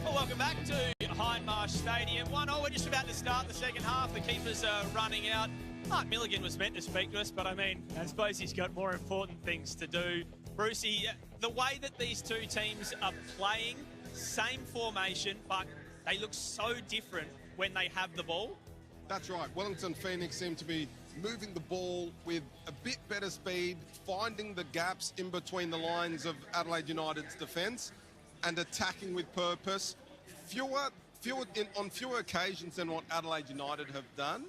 Well, welcome back to Hindmarsh Stadium. 1-0, we're just about to start the second half. The keepers are running out. Mark Milligan was meant to speak to us, but I mean, I suppose he's got more important things to do. Brucey, the way that these two teams are playing, same formation, but they look so different when they have the ball. That's right. Wellington Phoenix seem to be moving the ball with a bit better speed, finding the gaps in between the lines of Adelaide United's defence and attacking with purpose. On fewer occasions than what Adelaide United have done,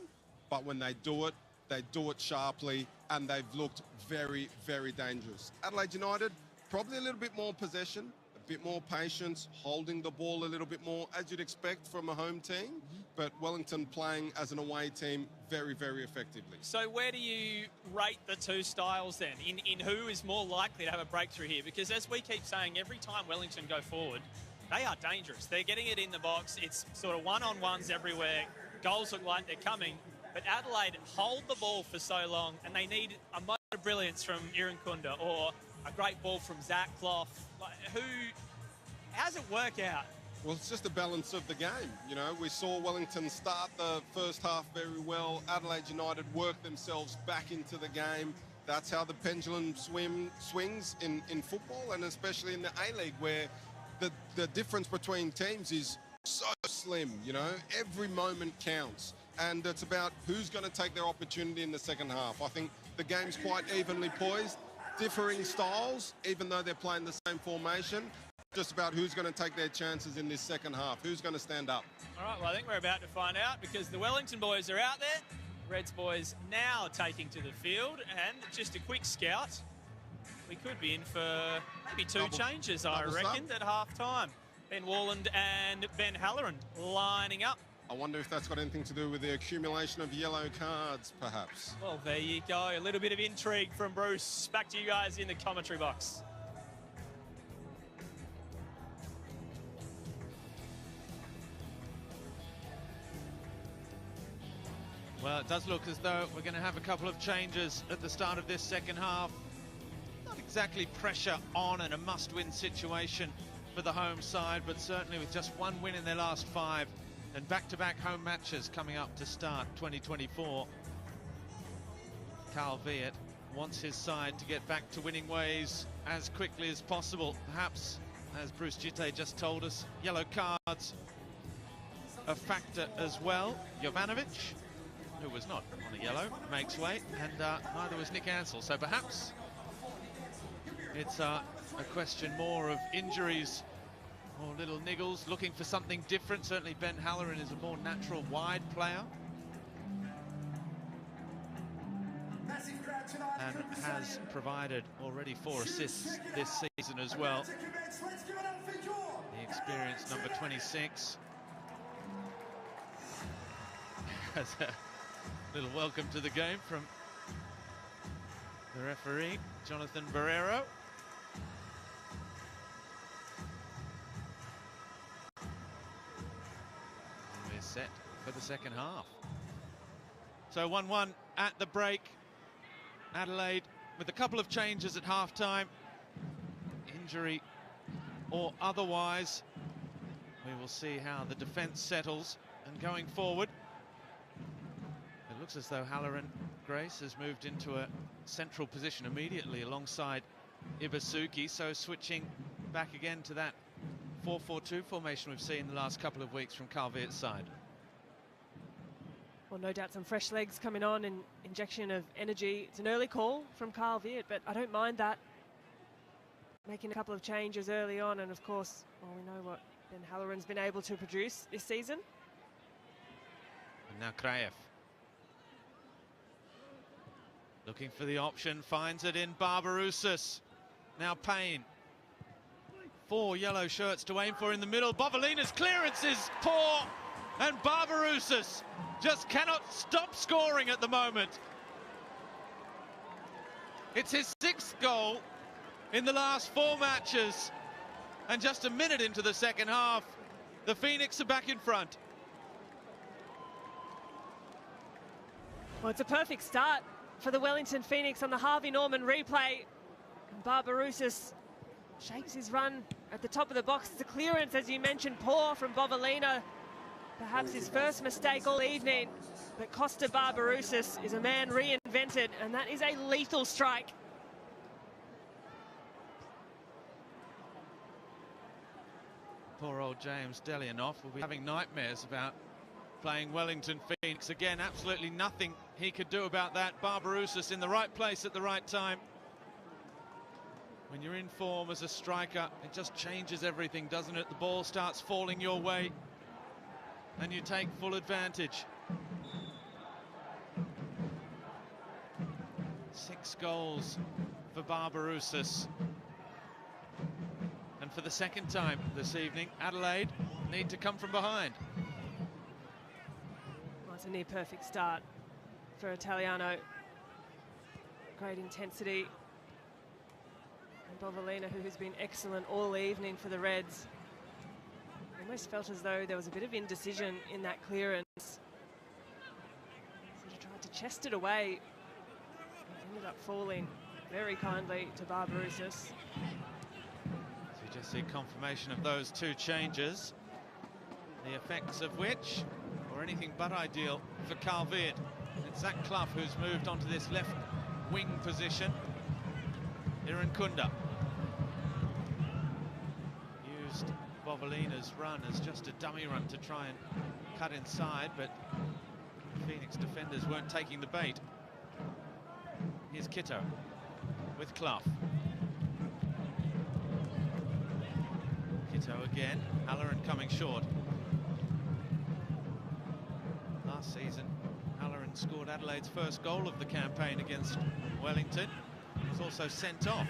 but when they do it sharply, and they've looked very, very dangerous. Adelaide United, probably a little bit more possession, a bit more patience, holding the ball a little bit more, as you'd expect from a home team, but Wellington playing as an away team very, very effectively. So where do you rate the two styles then, in who is more likely to have a breakthrough here? Because as we keep saying, every time Wellington go forward, they are dangerous. They're getting it in the box. It's sort of one-on-ones everywhere. Goals look like they're coming. But Adelaide hold the ball for so long, and they need a moment of brilliance from Irankunda or a great ball from Zach Clough. How does it work out? Well, it's just a balance of the game. You know, we saw Wellington start the first half very well. Adelaide United work themselves back into the game. That's how the pendulum swings in football, and especially in the A-League, where the difference between teams is so slim. You know, every moment counts. And it's about who's going to take their opportunity in the second half. I think the game's quite evenly poised, differing styles, even though they're playing the same formation. Just about who's going to take their chances in this second half, who's going to stand up. All right, well, I think we're about to find out, because the Wellington boys are out there. Reds boys now taking to the field, and just a quick scout. We could be in for maybe two changes, I reckon, at half-time. Ben Warland and Ben Halloran lining up. I wonder if that's got anything to do with the accumulation of yellow cards, perhaps. Well, there you go. A little bit of intrigue from Bruce. Back to you guys in the commentary box. Well, it does look as though we're going to have a couple of changes at the start of this second half. Not exactly pressure on and a must-win situation for the home side, but certainly with just one win in their last 5 and back-to-back home matches coming up to start 2024. Carl Viet wants his side to get back to winning ways as quickly as possible. Perhaps, as Bruce Jitte just told us, yellow cards a factor as well. Jovanovic, who was not on a yellow, makes way, and neither was Nick Ansell. So perhaps it's a question more of injuries or little niggles, looking for something different. Certainly Ben Halloran is a more natural wide player and has provided already 4 assists this season as well. The experienced number 26 has a little welcome to the game from the referee, Jonathan Barrero. We're set for the second half. So 1-1 at the break. Adelaide with a couple of changes at half-time. Injury or otherwise. We will see how the defence settles. And going forward, it looks as though Halloran Grace has moved into a central position immediately alongside Ibasuki, so switching back again to that 4-4-2 formation we've seen the last couple of weeks from Carl Viet's side. Well, no doubt some fresh legs coming on and injection of energy. It's an early call from Carl Viet, but I don't mind that. Making a couple of changes early on, and of course, well, we know what Ben Halloran's been able to produce this season. And now Kraev. Looking for the option, finds it in Barbarouses. Now Payne. 4 yellow shirts to aim for in the middle. Bovalina's clearance is poor, and Barbarouses just cannot stop scoring at the moment. It's his 6th goal in the last 4 matches, and just a minute into the second half, the Phoenix are back in front. Well, it's a perfect start for the Wellington Phoenix on the Harvey Norman replay. And Barbarouses shakes his run at the top of the box. The clearance, as you mentioned, poor from Bovalina. Perhaps his first mistake all evening. But Costa Barbarouses is a man reinvented, and that is a lethal strike. Poor old James Delianoff will be having nightmares about playing Wellington Phoenix again. Absolutely nothing he could do about that. Barbarouses in the right place at the right time. When you're in form as a striker, it just changes everything, doesn't it? The ball starts falling your way, and you take full advantage. 6 goals for Barbarouses. And for the second time this evening, Adelaide need to come from behind. Well, it's a near perfect start for Italiano. Great intensity. And Bovalina, who has been excellent all evening for the Reds. Almost felt as though there was a bit of indecision in that clearance. Sort of tried to chest it away. Ended up falling very kindly to Barbarouses. So you just see confirmation of those 2 changes, the effects of which are anything but ideal for Carl Veart. It's Zach Clough who's moved onto this left wing position. Irankunda used Bovalina's run as just a dummy run to try and cut inside, but Phoenix defenders weren't taking the bait. Here's Kitto with Clough. Kitto again, Halloran coming short. Last season, Halloran scored Adelaide's first goal of the campaign against Wellington. He was also sent off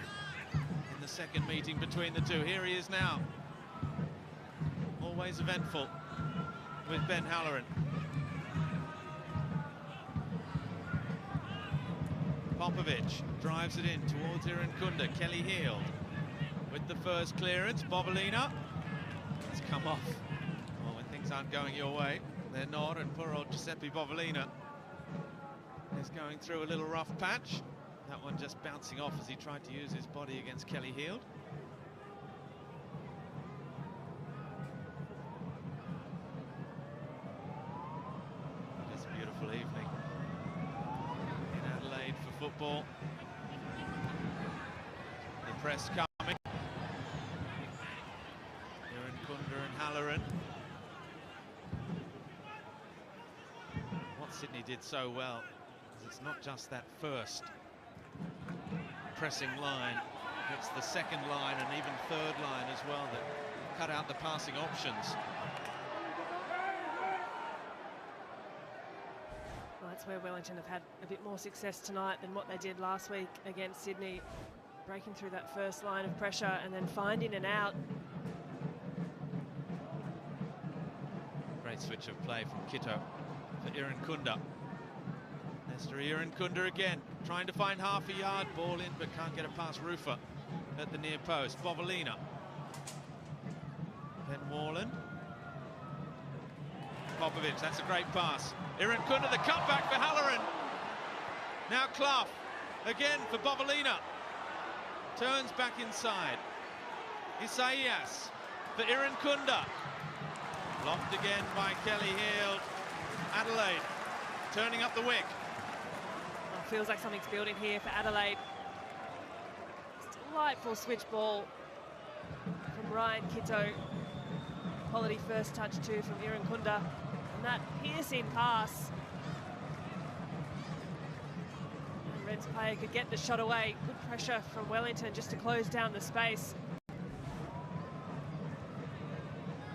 in the second meeting between the two. Here he is now. Always eventful with Ben Halloran. Popovic drives it in towards Irankunda. Kelly Heald with the first clearance. Bovalina. It's come off. Well, when things aren't going your way, they're not, and poor old Giuseppe Bovalina is going through a little rough patch. That one just bouncing off as he tried to use his body against Kelly Heald. Just a beautiful evening in Adelaide for football. The press coming. Irankunda and Halloran. What Sydney did so well is it's not just that first pressing line, it's the second line and even third line as well that cut out the passing options. Well, that's where Wellington have had a bit more success tonight than what they did last week against Sydney. Breaking through that first line of pressure and then finding an out. Great switch of play from Kitto for Irankunda. Nestor Irankunda again, trying to find half a yard, ball in, but can't get it past Rufer at the near post. Bovalina. Then Warland. Popovic, that's a great pass. Irankunda, the cutback for Halloran. Now Clough, again for Bovalina. Turns back inside. Isaias for Irankunda. Blocked again by Kelly Heald. Adelaide turning up the wick. Feels like something's building here for Adelaide. Delightful switch ball from Ryan Kitto. Quality first touch too from Irankunda. And that piercing pass. And Reds player could get the shot away. Good pressure from Wellington just to close down the space.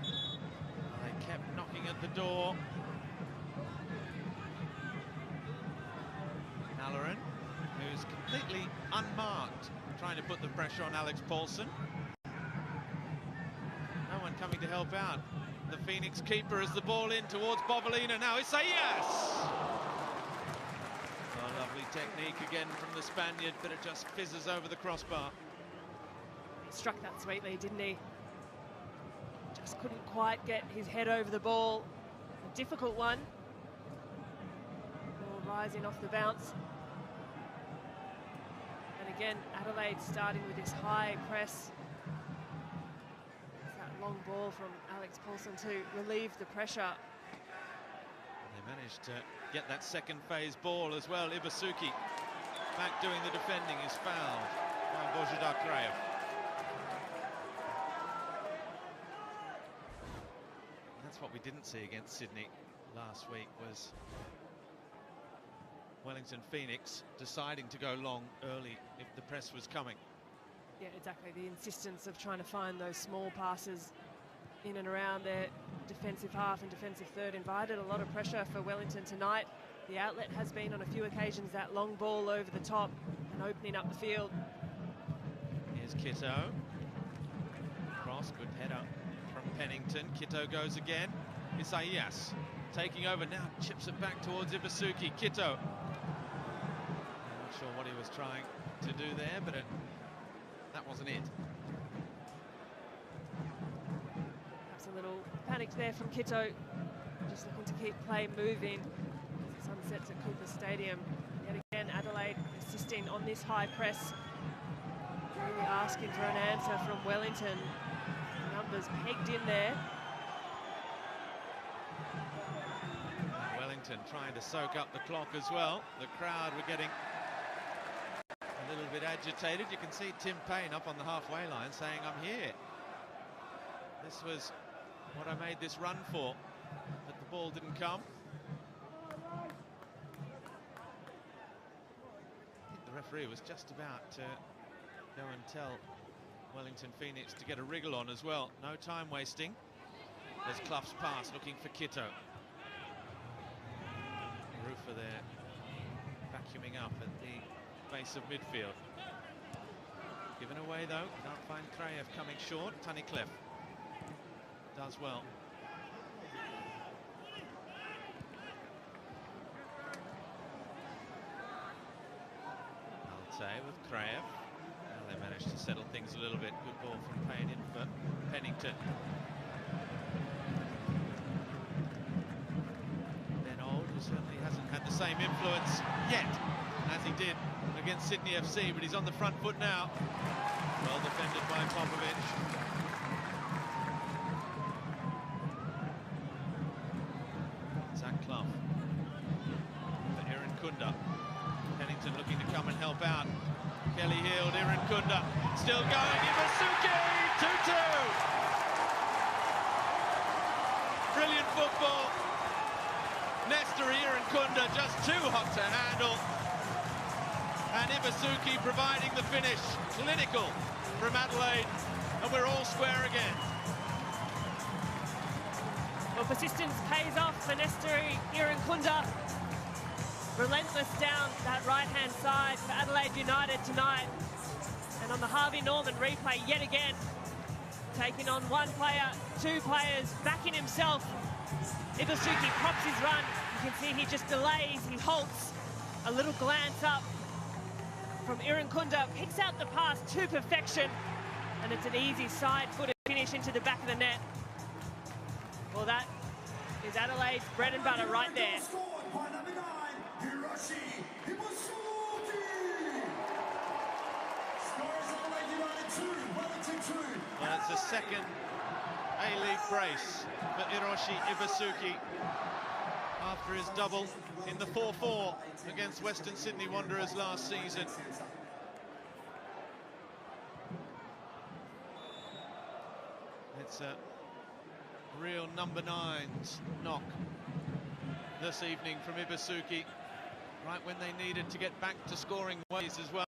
They kept knocking at the door. start, trying to put the pressure on Alex Paulson. No one coming to help out. The Phoenix keeper as the ball in towards Bovalina. Now Isaias! Oh, lovely technique again from the Spaniard, but it just fizzes over the crossbar. He struck that sweetly, didn't he? Just couldn't quite get his head over the ball. A difficult one. Ball rising off the bounce. And again, Adelaide starting with this high press. It's that long ball from Alex Paulson to relieve the pressure. They managed to get that second phase ball as well. Ibasuki back doing the defending is fouled by Božidar Krajev. That's what we didn't see against Sydney last week, was Wellington Phoenix deciding to go long early if the press was coming. Yeah, exactly. The insistence of trying to find those small passes in and around their defensive half and defensive third invited a lot of pressure for Wellington tonight. The outlet has been on a few occasions that long ball over the top and opening up the field. Here's Kitto. Cross, good header from Pennington. Kitto goes again. Isaias taking over now, chips it back towards Ibasuki. Kitto. I'm not sure what he was trying to do there, but that wasn't it. Perhaps a little panic there from Kitto. Just looking to keep play moving as the sun sets at Cooper Stadium. Yet again, Adelaide insisting on this high press. Really asking for an answer from Wellington. Numbers pegged in there. Wellington trying to soak up the clock as well. The crowd were getting a little bit agitated. You can see Tim Payne up on the halfway line saying, "I'm here. This was what I made this run for," but the ball didn't come. I think the referee was just about to go and tell Wellington Phoenix to get a wriggle on as well. No time wasting. There's Clough's pass looking for Kitto. Rufer there vacuuming up at the base of midfield. Given away though, can't find Krajev coming short. Tunnicliffe does well. Alte with Krajev. They managed to settle things a little bit. Good ball from Payne in for Pennington. Ben Old, who certainly hasn't had the same influence yet as he did against Sydney FC, but he's on the front foot now. Well defended by Popovic. Zach Clough for Aaron Kunda. Pennington looking to come and help out. Kelly healed, Aaron Kunda still going, Ibasuki, 2-2. Brilliant football. Nestor Aaron Kunda just too hot to handle. And Ibasuki providing the finish. Clinical from Adelaide, and we're all square again. Well, persistence pays off for Nestor Aaron Kunda. Relentless down that right-hand side for Adelaide United tonight. And on the Harvey Norman replay, yet again, taking on one player, two players, backing himself. Ibasuki props his run. You can see he just delays, he halts. A little glance up from Aaron Kunda, picks out the pass to perfection. And it's an easy side-footed finish into the back of the net. Well, that is Adelaide's bread and butter right there. Well, it's a second A-League brace for Hiroshi Ibasuki after his double in the 4-4 against Western Sydney Wanderers last season. It's a real number 9's knock this evening from Ibasuki, right when they needed to get back to scoring ways as well.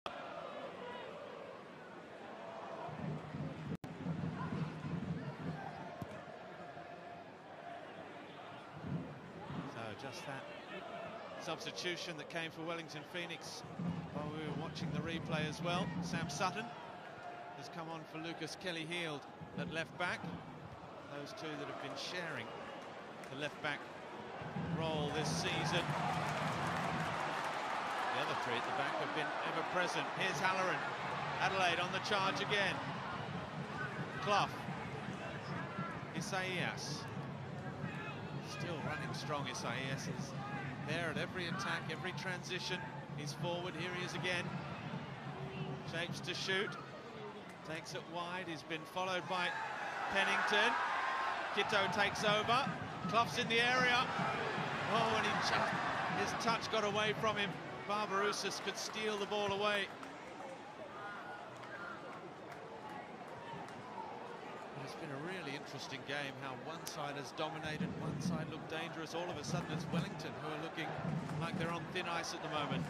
So just that Substitution that came for Wellington Phoenix while we were watching the replay as well. Sam Sutton has come on for Lucas Kelly-Heald at left back. Those two that have been sharing the left back role this season. The other three at the back have been ever present. Here's Halloran. Adelaide on the charge again. Clough. Isaias. Still running strong. Isaias is there at every attack, every transition. He's forward. Here he is again. Shapes to shoot. Takes it wide. He's been followed by Pennington. Kitto takes over. Clough's in the area. Oh, and his touch got away from him. Barbarouses could steal the ball away. It's been a really interesting game, how one side has dominated, one side looked dangerous. All of a sudden it's Wellington who are looking like they're on thin ice at the moment.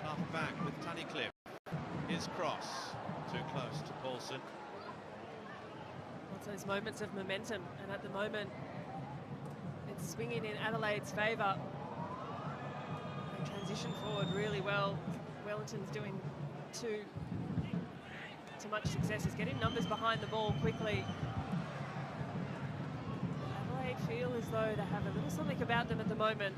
Clough back with Tunnicliffe. His cross, too close to Paulson. It's those moments of momentum, and at the moment it's swinging in Adelaide's favour. They transition forward really well. Wellington's doing too much success. He's getting numbers behind the ball quickly. Adelaide feel as though they have a little something about them at the moment.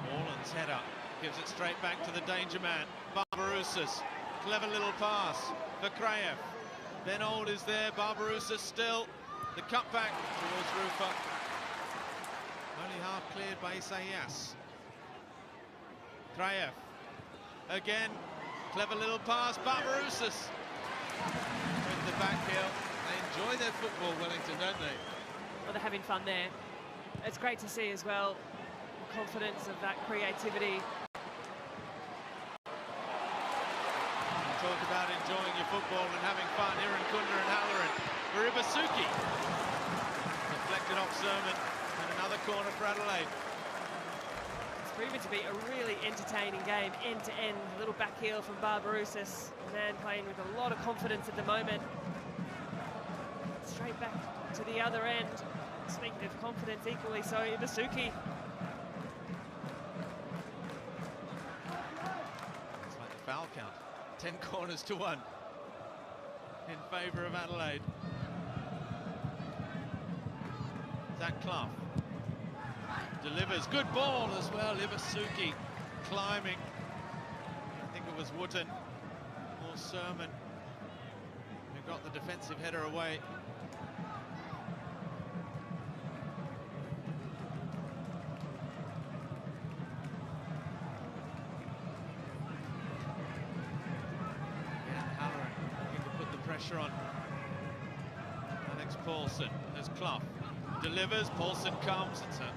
Moreland's header gives it straight back to the danger man. Barbarouses, clever little pass for Kraev. Ben Old is there, Barbarouses still. The cutback towards Rufer. Only half cleared by Isaias. Kraev. Again, clever little pass, Barbarouses. With the back heel. They enjoy their football, Wellington, don't they? Well, they're having fun there. It's great to see as well, the confidence of that creativity. Talk about enjoying your football and having fun. Irankunda and Halloran. For Ibasuki. Deflected off Sermon. And another corner for Adelaide. It's proven to be a really entertaining game, end to end. A little back heel from Barbarouses. A man playing with a lot of confidence at the moment. Straight back to the other end. Speaking of confidence, equally so, Ibasuki. It's like the foul count. 10 corners to 1 in favour of Adelaide. Zach Clough delivers, good ball as well. Ibasuki climbing. I think it was Wootton or Sermon who got the defensive header away. On Alex Paulson as Clough delivers. Paulson comes. It's a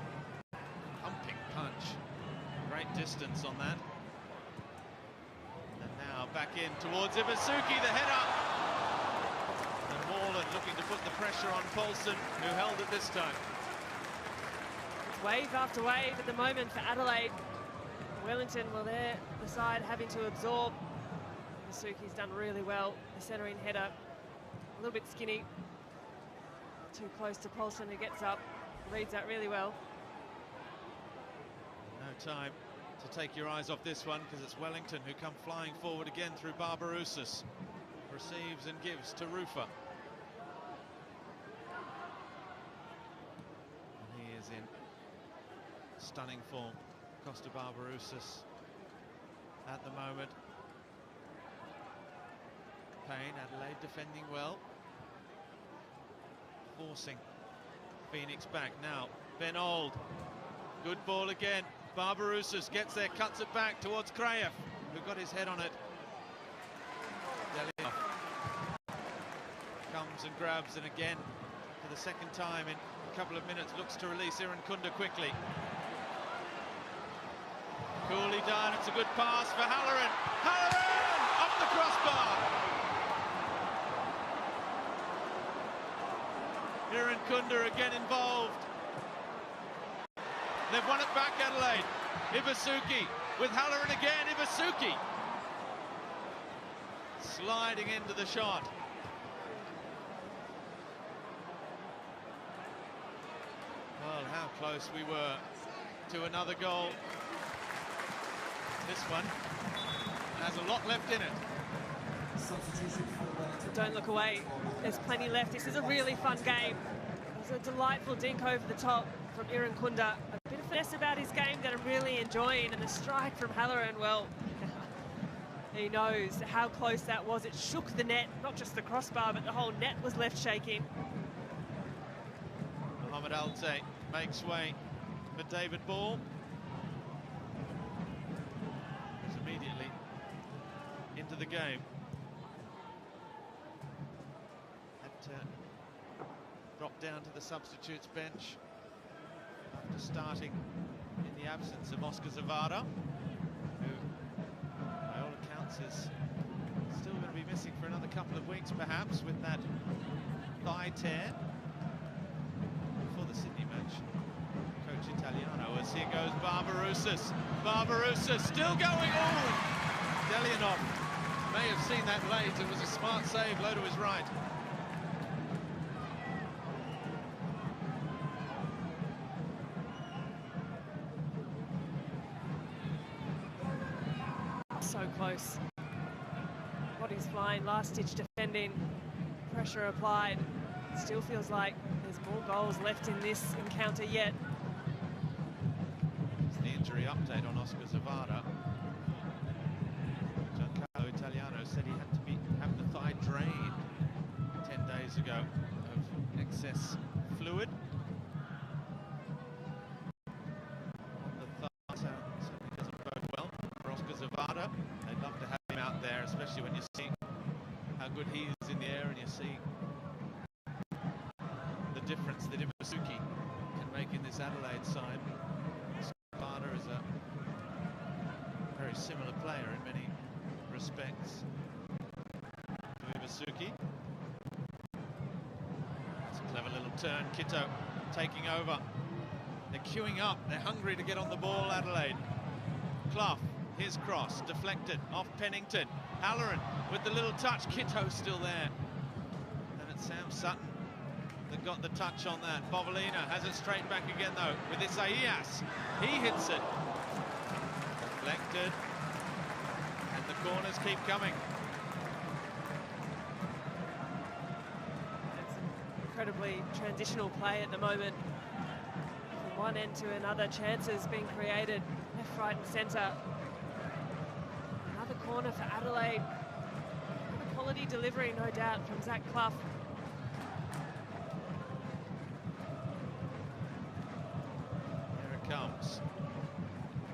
pumping punch. Great distance on that. And now back in towards Ibasuki, the header. And Moreland looking to put the pressure on Paulson, who held it this time. It's wave after wave at the moment for Adelaide. Wellington, well, they're the side having to absorb. Ibasuki's done really well. The centering header, a little bit skinny. Too close to Paulson, who gets up, reads that really well. No time to take your eyes off this one, because it's Wellington who come flying forward again through Barbarouses. Receives and gives to Rufer. And he is in stunning form. Costa Barbarouses at the moment. Payne, Adelaide defending well. Forcing Phoenix back now. Ben Old. Good ball again. Barbarouses gets there, cuts it back towards Kraev, who got his head on it. Delia comes and grabs, and again, for the second time in a couple of minutes, looks to release Irankunda quickly. Coolly done. It's a good pass for Halloran. Halloran! Up the crossbar! Irankunda again involved. They've won it back, Adelaide. Ibasuki with Halloran again. Ibasuki sliding into the shot. Well, how close we were to another goal. This one has a lot left in it. Don't look away. There's plenty left. This is a really fun game. It was a delightful dink over the top from Irankunda. A bit of finesse about his game that I'm really enjoying, and the strike from Halloran, well, he knows how close that was. It shook the net, not just the crossbar, but the whole net was left shaking. Mohamed Alte makes way for David Ball. He's immediately into the game. Had to drop down to the substitutes bench after starting in the absence of Oscar Zavada, who, by all accounts, is still going to be missing for another couple of weeks, perhaps, with that thigh tear before the Sydney match. Coach Italiano, as here goes Barbarouses. Barbarouses still going. Oh, Delianov may have seen that late. It was a smart save, low to his right. So close. Bodies flying, last-ditch defending, pressure applied. Still feels like there's more goals left in this encounter yet. It's the injury update on Oscar Zavada. Giancarlo Italiano said he had to have the thigh drained 10 days ago of excess fluid on the thigh, so it certainly doesn't bode well for Oscar Zavada. They'd love to have him out there, especially when you see how good he is in the air and you see the difference that Ibusuki can make in this Adelaide side. Zavada is a very similar player in many respects to Ibusuki. It's a clever little turn. Kitto taking over. They're queuing up. They're hungry to get on the ball, Adelaide. Clough, his cross, deflected off Pennington. Halloran with the little touch. Kitto still there. And it's Sam Sutton that got the touch on that. Bovalina has it straight back again, though, with Isaias. He hits it. Deflected. And the corners keep coming. It's incredibly transitional play at the moment. From one end to another, chances being created left, right and centre. Another corner for Adelaide. Another quality delivery, no doubt, from Zach Clough. Here it comes.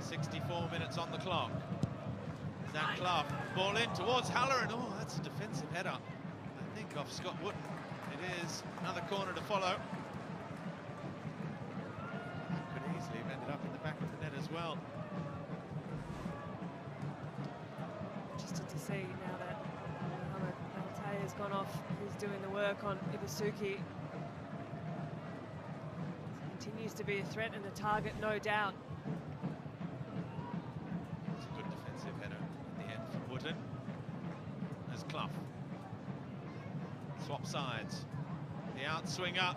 64 minutes on the clock. Zach Clough, ball in towards Halloran. Oh, that's a defensive header, I think, off Scott Wootton. It is another corner to follow. Could easily have ended up in the back of the net as well. Interested to see now that Mohamed Alte has gone off, who's doing the work on Ibusuki. Continues to be a threat and a target, no doubt. It's a good defensive header at the end from Wootton. There's Clough. Swap sides. The outswing up.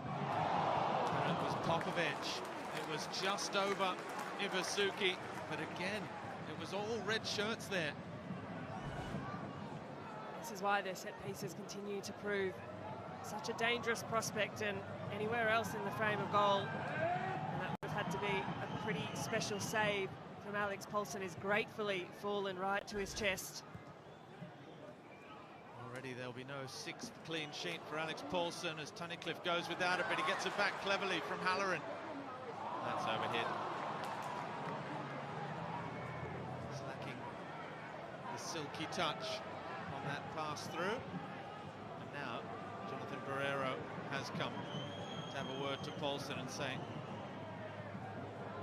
And it was Popovic. It was just over Ibusuki, but again, it was all red shirts there. This is why their set pieces continue to prove such a dangerous prospect, and anywhere else in the frame of goal. And that would have had to be a pretty special save from Alex Paulson, is gratefully fallen right to his chest. Already there'll be no sixth clean sheet for Alex Paulson as Tunnicliffe goes without it, but he gets it back cleverly from Halloran. That's overhit. He's lacking the silky touch on that pass through. And now Jonathan Barreiro has come to have a word to Paulson and say,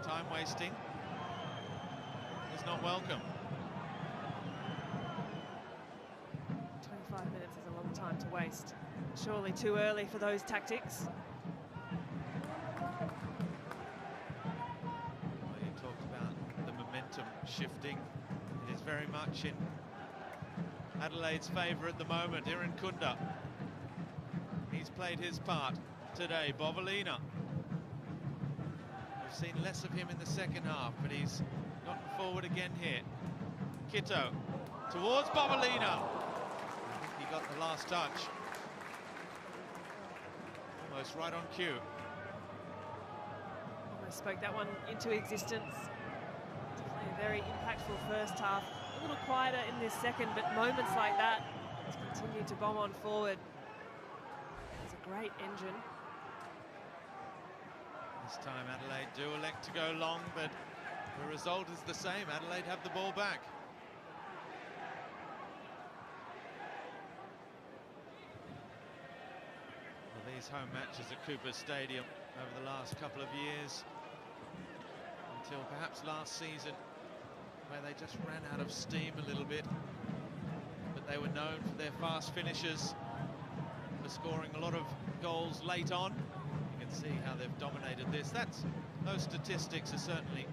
time wasting is not welcome. 25 minutes is a long time to waste. Surely too early for those tactics. Well, you talked about the momentum shifting. It is very much in Adelaide's favour at the moment. Irankunda. He's played his part today. Bovalina. We've seen less of him in the second half, but he's gotten forward again here. Kitto towards Bovalina. I think he got the last touch. Almost right on cue. Almost spoke that one into existence. Definitely a very impactful first half. A little quieter in this second, but moments like that continue to bomb on forward. It's a great engine. This time Adelaide do elect to go long, but the result is the same. Adelaide have the ball back. Well, these home matches at Cooper Stadium over the last couple of years, until perhaps last season, where they just ran out of steam a little bit, but they were known for their fast finishes, for scoring a lot of goals late on. You can see how they've dominated this. Those statistics are certainly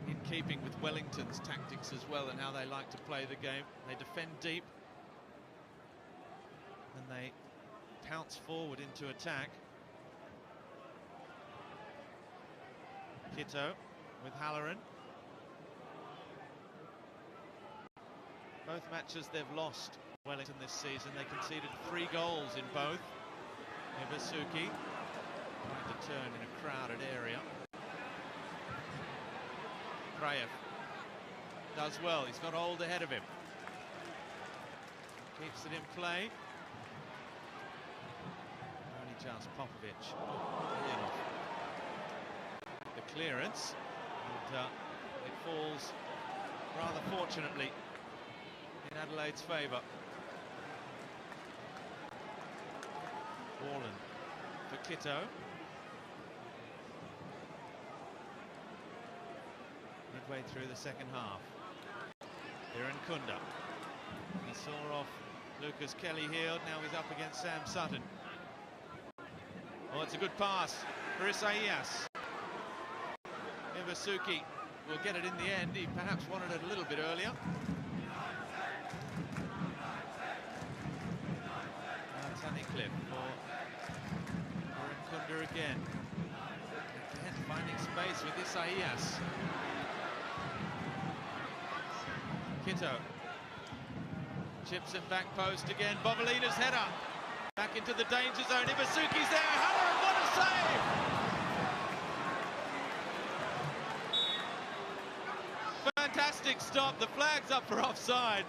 in keeping with Wellington's tactics as well, and how they like to play the game. They defend deep and they pounce forward into attack. Kitto with Halloran. Both matches they've lost, Wellington, this season. They conceded 3 goals in both. Ibasuki trying to turn in a crowded area. Kraev does well. He's got Old ahead of him. Keeps it in play. Only just Popovic. The clearance. And it falls rather fortunately in Adelaide's favour. Wallen for Kitto. Midway through the second half. Irankunda. He saw off Lucas Kelly-Heald. Now he's up against Sam Sutton. Oh, it's a good pass for Isaias. Ibasuki will get it in the end. He perhaps wanted it a little bit earlier. Tunnicliffe for Irankunda again. Again, finding space with Isaias. Kitto chips him back post again. Bovalina's header back into the danger zone. Ibasuki's there. Halloran, what a save! Fantastic stop. The flag's up for offside.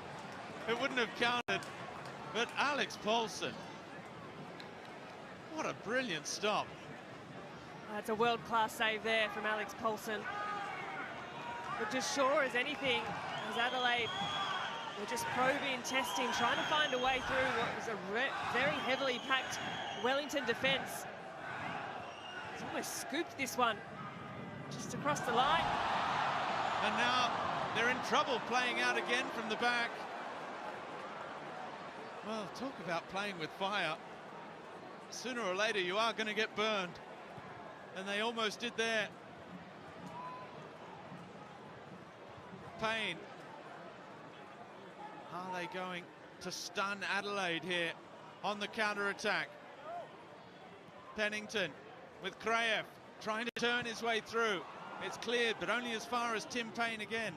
It wouldn't have counted. But Alex Paulson, what a brilliant stop. That's a world-class save there from Alex Paulson. But just sure as anything, as Adelaide were just probing, testing, trying to find a way through what was a very heavily packed Wellington defence. He's almost scooped this one just across the line. And now they're in trouble playing out again from the back. Well, talk about playing with fire. Sooner or later you are going to get burned. And they almost did there. Payne. Are they going to stun Adelaide here on the counter-attack? Pennington with Kraev trying to turn his way through. It's cleared, but only as far as Tim Payne again.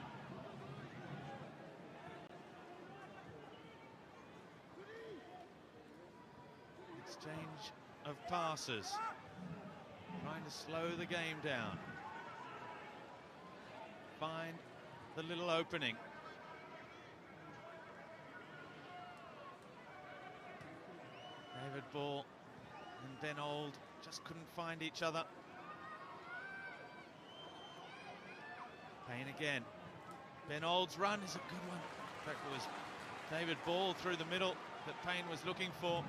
Exchange of passes. Trying to slow the game down. Find the little opening. David Ball and Ben Old just couldn't find each other. Payne again. Ben Old's run is a good one. In fact, it was David Ball through the middle that Payne was looking for.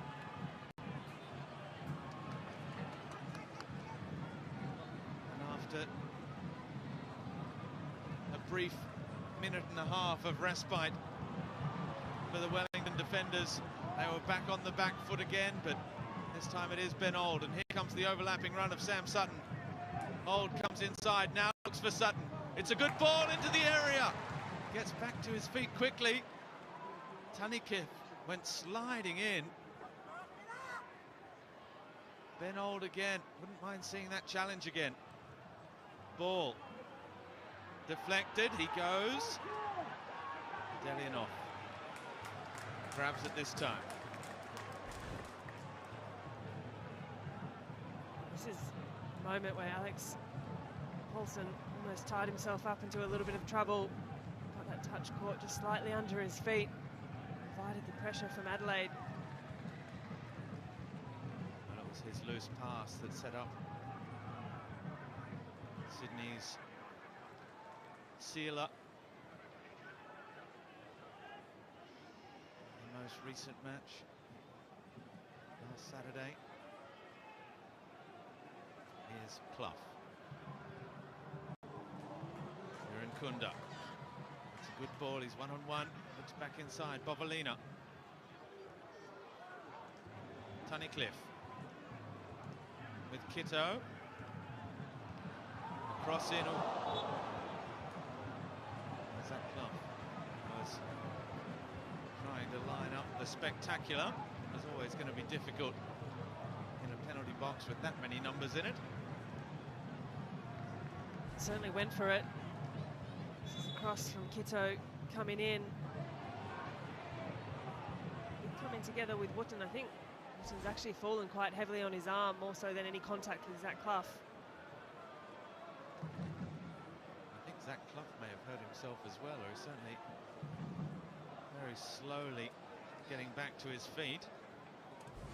And after a brief minute and a half of respite for the Wellington defenders, they were back on the back foot again, but this time it is Ben Old, and here comes the overlapping run of Sam Sutton. Old comes inside, now looks for Sutton. It's a good ball into the area. Gets back to his feet quickly. Tunnicliffe went sliding in. Ben Old again. Wouldn't mind seeing that challenge again. Ball deflected. He goes. Delianov grabs it this time. This is a moment where Alex Paulson almost tied himself up into a little bit of trouble. Got that touch caught just slightly under his feet. Provided the pressure from Adelaide. Well, it was his loose pass that set up Sydney's sealer. The most recent match last Saturday. Here's Clough. Kunda. It's a good ball. He's one-on-one. Looks back inside. Bovalina. Tunnicliffe with Kitto. Cross in. Oh. Is that Clough? Was trying to line up the spectacular. It's always going to be difficult in a penalty box with that many numbers in it. Certainly went for it. Cross from Kitto coming in. Coming together with Wooten. I think Wooten's actually fallen quite heavily on his arm, more so than any contact with Zach Clough. I think Zach Clough may have hurt himself as well, or he's certainly very slowly getting back to his feet.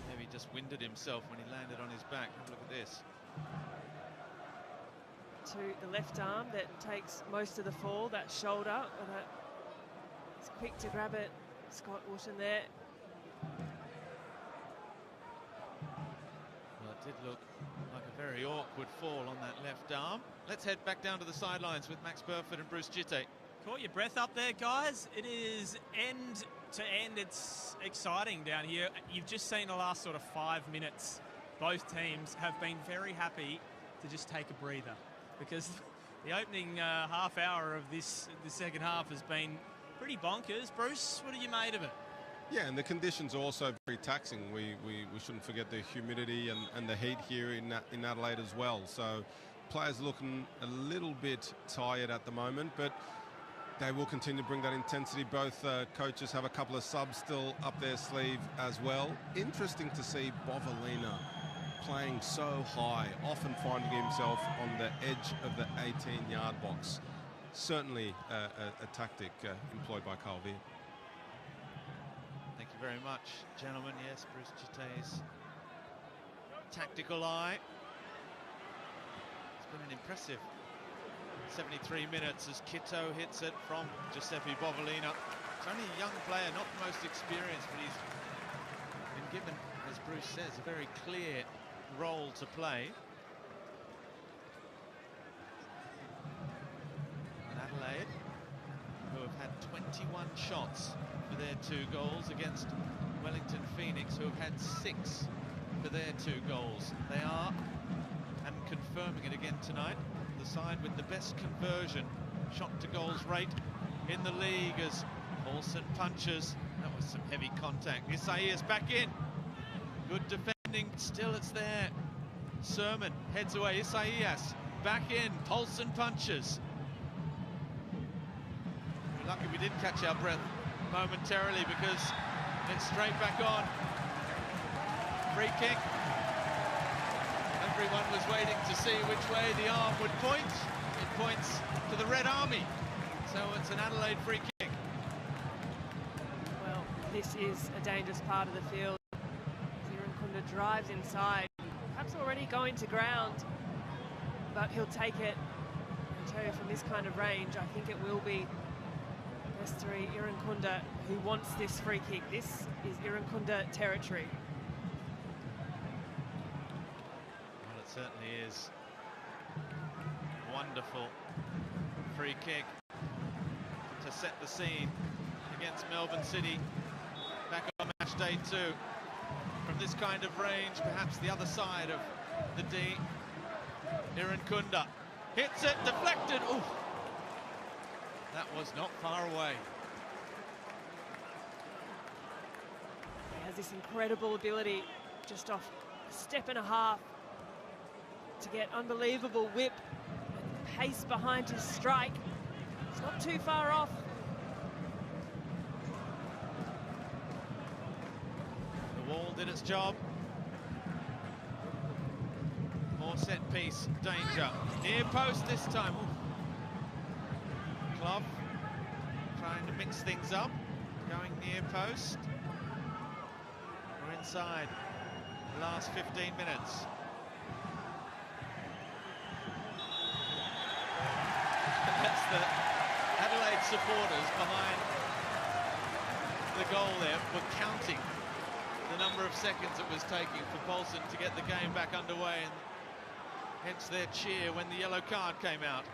Maybe just winded himself when he landed on his back. Have a look at this. To the left arm that takes most of the fall, that shoulder, it's quick to grab it. Scott Wooten there. Well, it did look like a very awkward fall on that left arm. Let's head back down to the sidelines with Max Burford and Bruce Jitte. Caught your breath up there, guys. It is end to end. It's exciting down here. You've just seen the last sort of 5 minutes. Both teams have been very happy to just take a breather, because the opening half hour of the second half has been pretty bonkers. Bruce, what have you made of it? Yeah, and the conditions are also very taxing. We shouldn't forget the humidity and the heat here in Adelaide as well. So players looking a little bit tired at the moment, but they will continue to bring that intensity. Both coaches have a couple of subs still up their sleeve as well. Interesting to see Bovalina playing so high, often finding himself on the edge of the 18-yard box. Certainly a tactic employed by Carl Veer. Thank you very much, gentlemen. Yes, Bruce Jitte's tactical eye. It's been an impressive 73 minutes as Kitto hits it from Giuseppe Bovalina. It's only a young player, not the most experienced, but he's been given, as Bruce says, a very clear role to play. And Adelaide, who have had 21 shots for their 2 goals against Wellington Phoenix, who have had 6 for their 2 goals. They are, and confirming it again tonight, the side with the best conversion shot to goals rate in the league as Paulson punches. That was some heavy contact. Isaias back in. Good defending, still it's there. Sermon heads away. Isaias back in. Paulson punches. We're lucky we didn't catch our breath momentarily because it's straight back on. Free kick. Everyone was waiting to see which way the arm would point. It points to the Red Army. So it's an Adelaide free kick. Well, this is a dangerous part of the field. Kunda drives inside, perhaps already going to ground, but he'll take it. I tell you, from this kind of range, I think it will be Esteri Irankunda who wants this free kick. This is Irankunda territory. Well, it certainly is. Wonderful free kick to set the scene against Melbourne City back on match day 2. From this kind of range, perhaps the other side of the D. Irankunda hits it, deflected. Ooh, that was not far away. has this incredible ability just off a step and a half to get unbelievable whip and pace behind his strike. It's not too far off. The wall did its job. More set piece danger. Near post this time. Clough trying to mix things up. Going near post. We're inside the last 15 minutes. That's the Adelaide supporters behind the goal there were counting the number of seconds it was taking for Paulson to get the game back underway, and hence their cheer when the yellow card came out.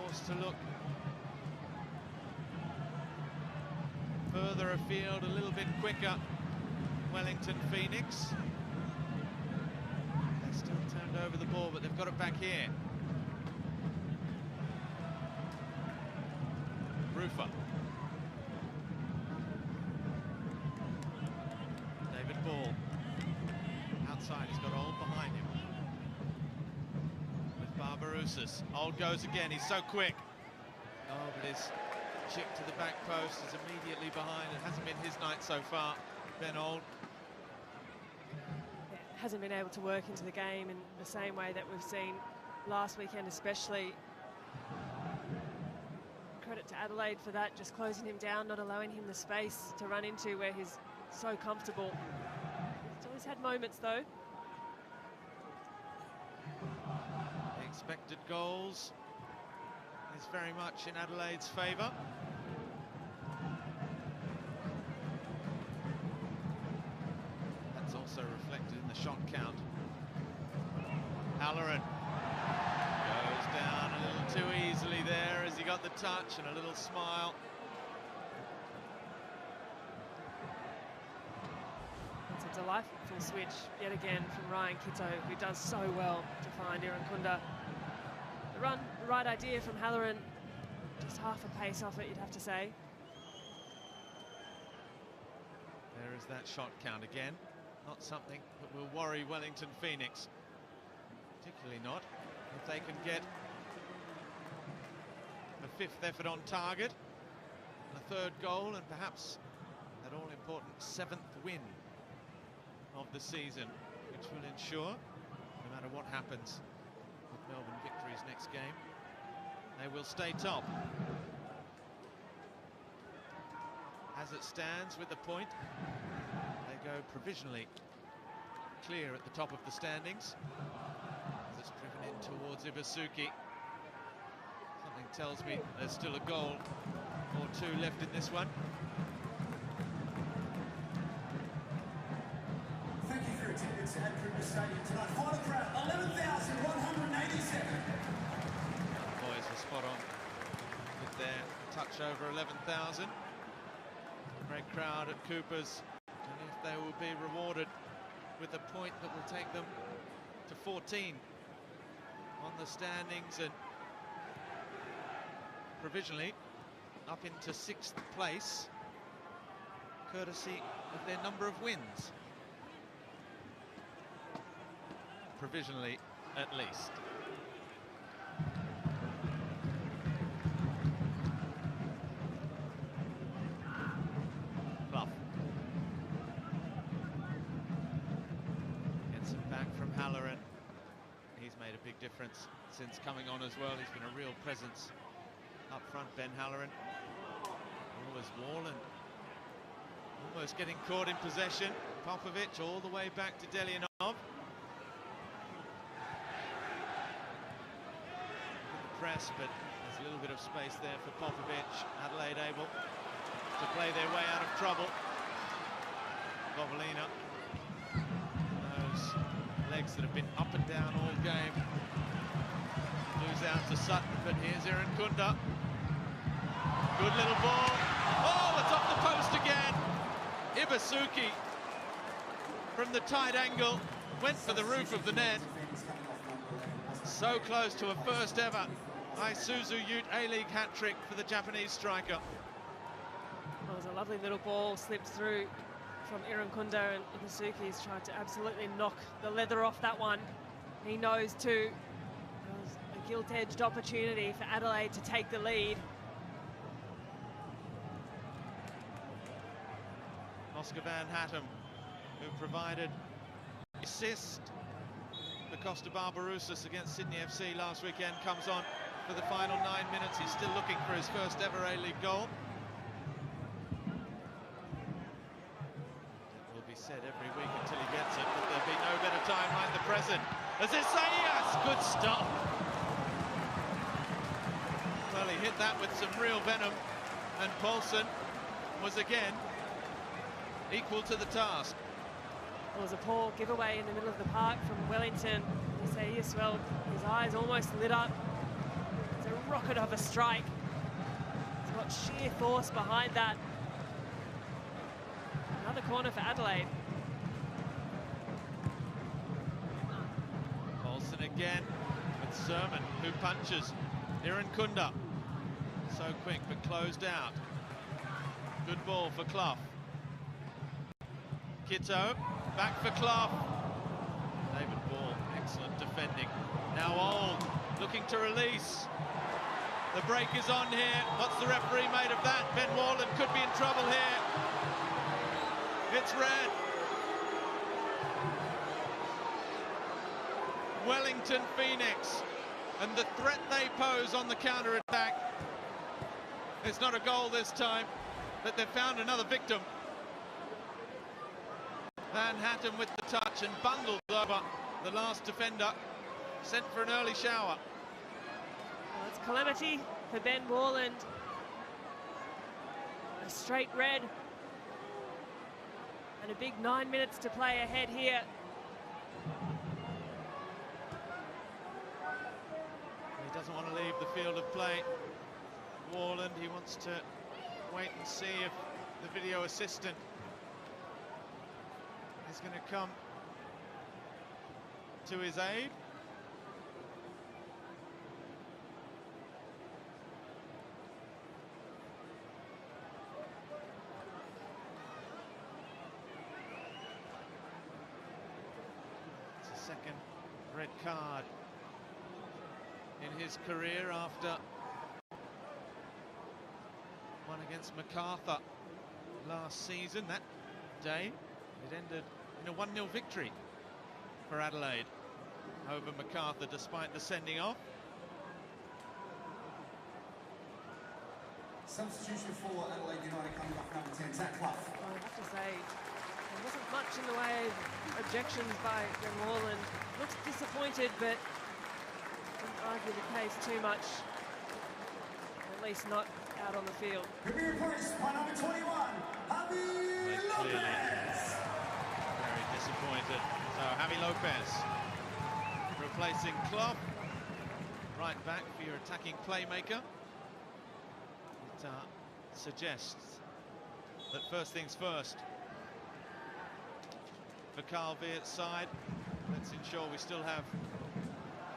Forced to look further afield, a little bit quicker. Wellington Phoenix. They still turned over the ball, but they've got it back here. Rufer. David Ball. Outside, he's got Old behind him. With Barbarouses. Old goes again, he's so quick. Oh, but his chip to the back post is immediately behind. It hasn't been his night so far. Ben Old. Yeah, hasn't been able to work into the game in the same way that we've seen last weekend, especially. Credit to Adelaide for that, just closing him down, not allowing him the space to run into where he's so comfortable. He's always had moments though. The expected goals is very much in Adelaide's favour. That's also reflected in the shot count. Halloran goes down a little too easily there as he got the touch and a little smile. It's a delightful switch yet again from Ryan Kitto, who does so well to find Irankunda. The run, the right idea from Halloran, just half a pace off it, you'd have to say. There is that shot count again. Not something that will worry Wellington Phoenix. Particularly not if they can get a fifth effort on target, a third goal, and perhaps that all-important seventh win of the season, which will ensure, no matter what happens with Melbourne Victory's next game, they will stay top. As it stands with the point, they go provisionally clear at the top of the standings. As it's driven in towards Ibasuki. Something tells me there's still a goal or two left in this one. Thank you for your attendance at Cooper Stadium tonight. Final crowd, 11,187. Boys were spot on with their touch over 11,000. Great crowd at Cooper's, and if they will be rewarded with a point that will take them to 14 on the standings and provisionally up into 6th place, courtesy of their number of wins. Provisionally, at least. Clough gets it back from Halloran. He's made a big difference since coming on as well. He's been a real presence up front, Ben Halloran. Was Warland almost getting caught in possession. Popovic all the way back to Delianov. Press, but there's a little bit of space there for Popovic. Adelaide able to play their way out of trouble. Bovalina, those legs that have been up and down all game. Lose out to Sutton, but here's Irankunda. Good little ball. Oh, it's off the post again. Ibasuki from the tight angle went for the roof of the net. So close to a first ever Isuzu Ute A-League hat-trick for the Japanese striker. It was a lovely little ball, slipped through from Irankunda, and Ibasuki's tried to absolutely knock the leather off that one. He knows too. It was a gilt-edged opportunity for Adelaide to take the lead. Oscar Van Hattem, who provided assist for Costa Barbarouses against Sydney FC last weekend, comes on for the final 9 minutes. He's still looking for his first ever A-League goal. It will be said every week until he gets it, but there'll be no better time like the present. As Isaias, good stop. Well, he hit that with some real venom, and Paulson was again equal to the task. It was a poor giveaway in the middle of the park from Wellington. Isaias, well, his eyes almost lit up. It's a rocket of a strike. He's got sheer force behind that. Another corner for Adelaide. Paulson again with Sermon, who punches. Irankunda, so quick but closed out. Good ball for Clough. Kitto, back for Clough. David Ball, excellent defending. Now Old, looking to release. The break is on here. What's the referee made of that? Ben Warland could be in trouble here. It's red. Wellington Phoenix, and the threat they pose on the counter-attack. It's not a goal this time, but they've found another victim. Van Hattem with the touch and bundled over the last defender, sent for an early shower. Well, it's calamity for Ben Warland. A straight red. And a big 9 minutes to play ahead here. He doesn't want to leave the field of play. Warland, he wants to wait and see if the video assistant is going to come to his aid. It's a second red card in his career after one against MacArthur last season. That day it ended in a 1-0 victory for Adelaide over MacArthur despite the sending off. Substitution for Adelaide United coming up, number 10, Zach Clough. I have to say, there wasn't much in the way of objections by Ben Warland. Looks disappointed, but didn't argue the case too much. At least not out on the field. He'll be replaced by number 21, Javi Lopez. Very disappointed. So Javi Lopez replacing Clough. Right back for your attacking playmaker. It suggests that first things first for Carl Veert's side. Let's ensure we still have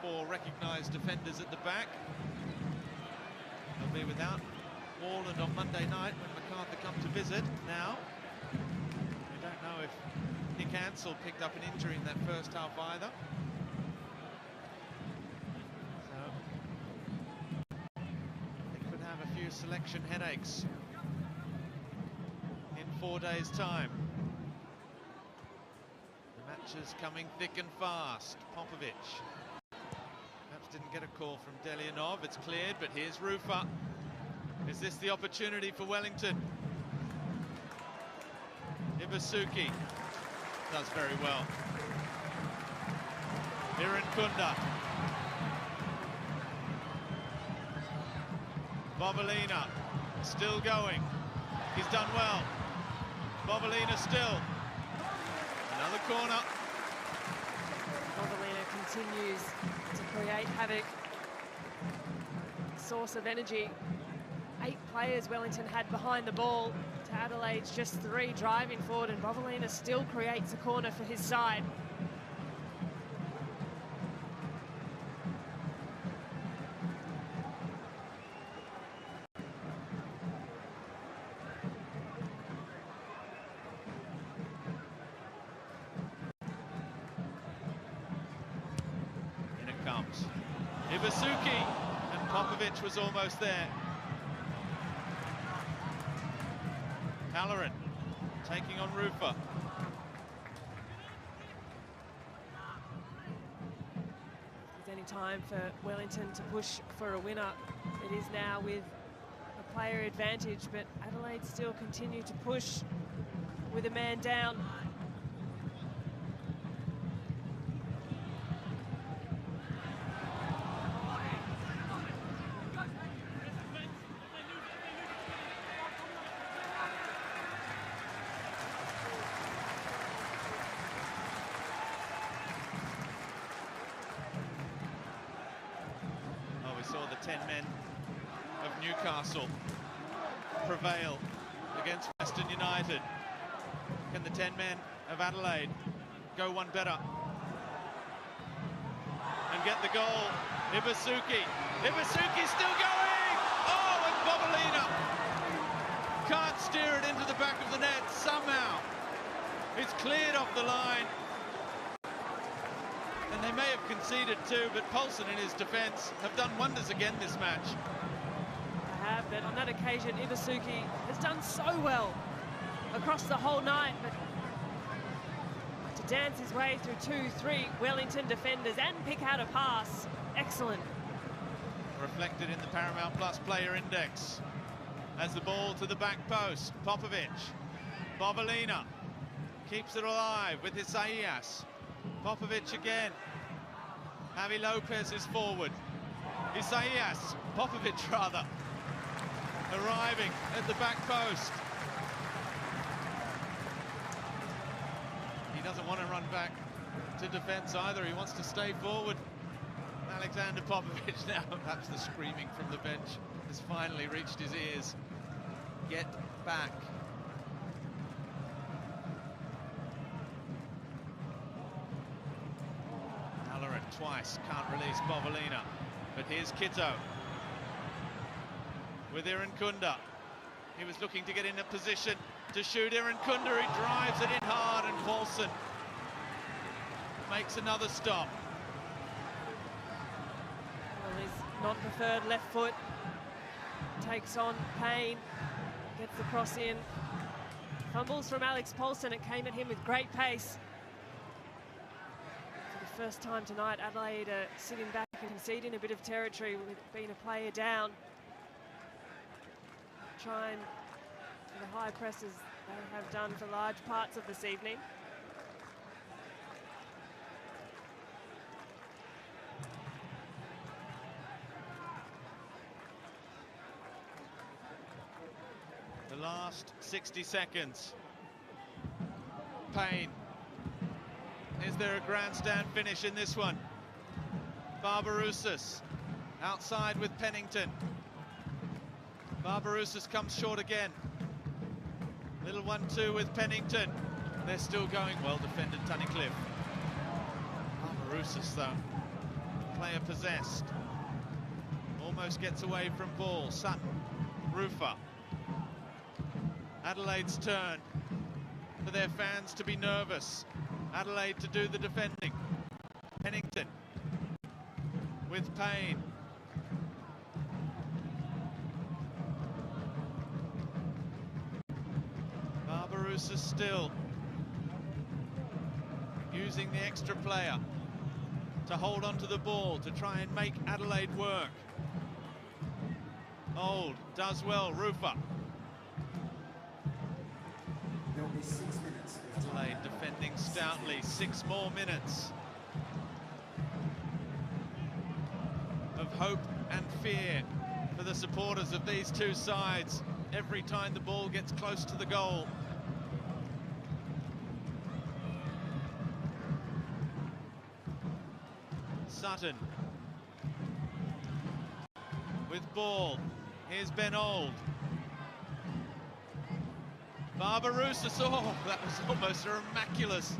4 recognised defenders at the back. They'll be without Warland on Monday night when MacArthur come to visit. Now, we don't know if Nick Ansell picked up an injury in that first half either. So, they could have a few selection headaches in 4 days' time. The match is coming thick and fast. Popovic perhaps didn't get a call from Delianov. It's cleared, but here's Rufa. Is this the opportunity for Wellington? Ibasuki does very well. Irankunda. Bobolina still going. He's done well. Bobolina still. Another corner. Bobolina continues to create havoc. Source of energy. 8 players Wellington had behind the ball. To Adelaide's just 3 driving forward, and Bobolina still creates a corner for his side. comes. Ibasuki, and Popovic was almost there. Halloran taking on Rufa. If there's any time for Wellington to push for a winner, it is now with a player advantage, but Adelaide still continue to push with a man down. We saw the 10 men of Newcastle prevail against Western United. Can the 10 men of Adelaide go one better and get the goal? Ibasuki still going! Oh, and Bobolina can't steer it into the back of the net somehow. It's cleared off the line. And they may have conceded too, but Paulson in his defence have done wonders again this match. I have, but on that occasion, Ibasuki has done so well across the whole night, but to dance his way through 2-3 Wellington defenders and pick out a pass, excellent. Reflected in the Paramount Plus player index. As the ball to the back post, Popovic. Bobolina keeps it alive with Isaias. Popovic again. Javi Lopez is forward. Isaias, Popovic rather, arriving at the back post. He doesn't want to run back to defence either. He wants to stay forward. Alexander Popovic now, perhaps the screaming from the bench has finally reached his ears. Get back. Halloran twice, can't release Bobolina. But here's Kitto with Irankunda. He was looking to get in a position to shoot. Irankunda, he drives it in hard, and Paulson makes another stop. Well, his non-preferred left foot takes on Payne, gets the cross in. Fumbles from Alex Paulson, it came at him with great pace. For the first time tonight, Adelaide sitting back and conceding a bit of territory with being a player down. Trying for the high presses they have done for large parts of this evening. The last 60 seconds. Payne. Is there a grandstand finish in this one? Barbarouses outside with Pennington. Barbarouses comes short again. Little 1-2 with Pennington. They're still going. Well defended, Tunnicliffe. Barbarouses though, player possessed. Almost gets away from ball. Sutton, Rufa. Adelaide's turn for their fans to be nervous. Adelaide to do the defending. Pennington with Payne. Barbarouses still using the extra player to hold on to the ball, to try and make Adelaide work. Old does well, Rufa. There'll be 6 minutes. Adelaide defending stoutly, 6 more minutes of hope and fear for the supporters of these two sides every time the ball gets close to the goal. Sutton with ball. Here's Ben Old. Barbarouses, oh, that was almost a miraculous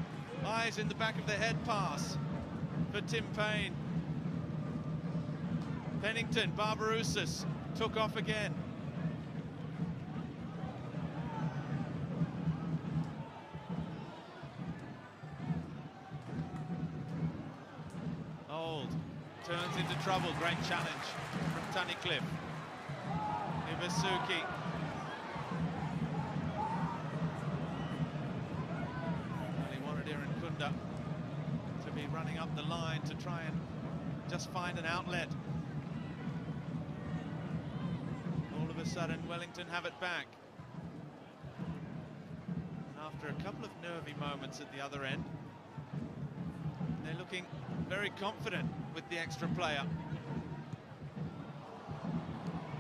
eyes in the back of the head pass for Tim Payne. Pennington, Barbarouses took off again. Old trouble. Great challenge from Tunnicliffe. Ibusuki. Well, he wanted Aaron Kunda to be running up the line to try and just find an outlet. All of a sudden, Wellington have it back. And after a couple of nervy moments at the other end, they're looking very confident with the extra player.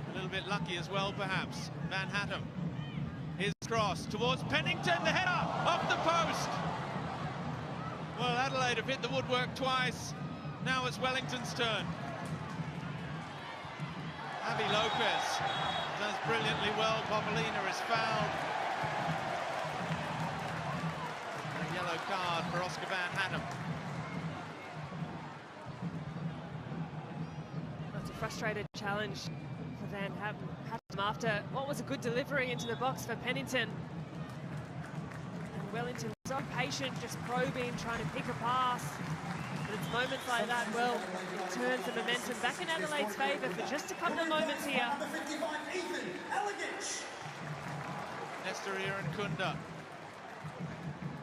A little bit lucky as well, perhaps. Van Hattem. His cross towards Pennington, the header off the post. Well, Adelaide have hit the woodwork twice. Now it's Wellington's turn. Javi Lopez does brilliantly well. Bobolina is fouled. A yellow card for Oscar Van Hattem. That's a frustrated challenge for Van Hattem after what was a good delivery into the box for Pennington. And Wellington so patient, just probing, trying to pick a pass. But it's moments like that, well, it turns the momentum back in Adelaide's favour for just a couple of moments here. Nestor Aaron Kunda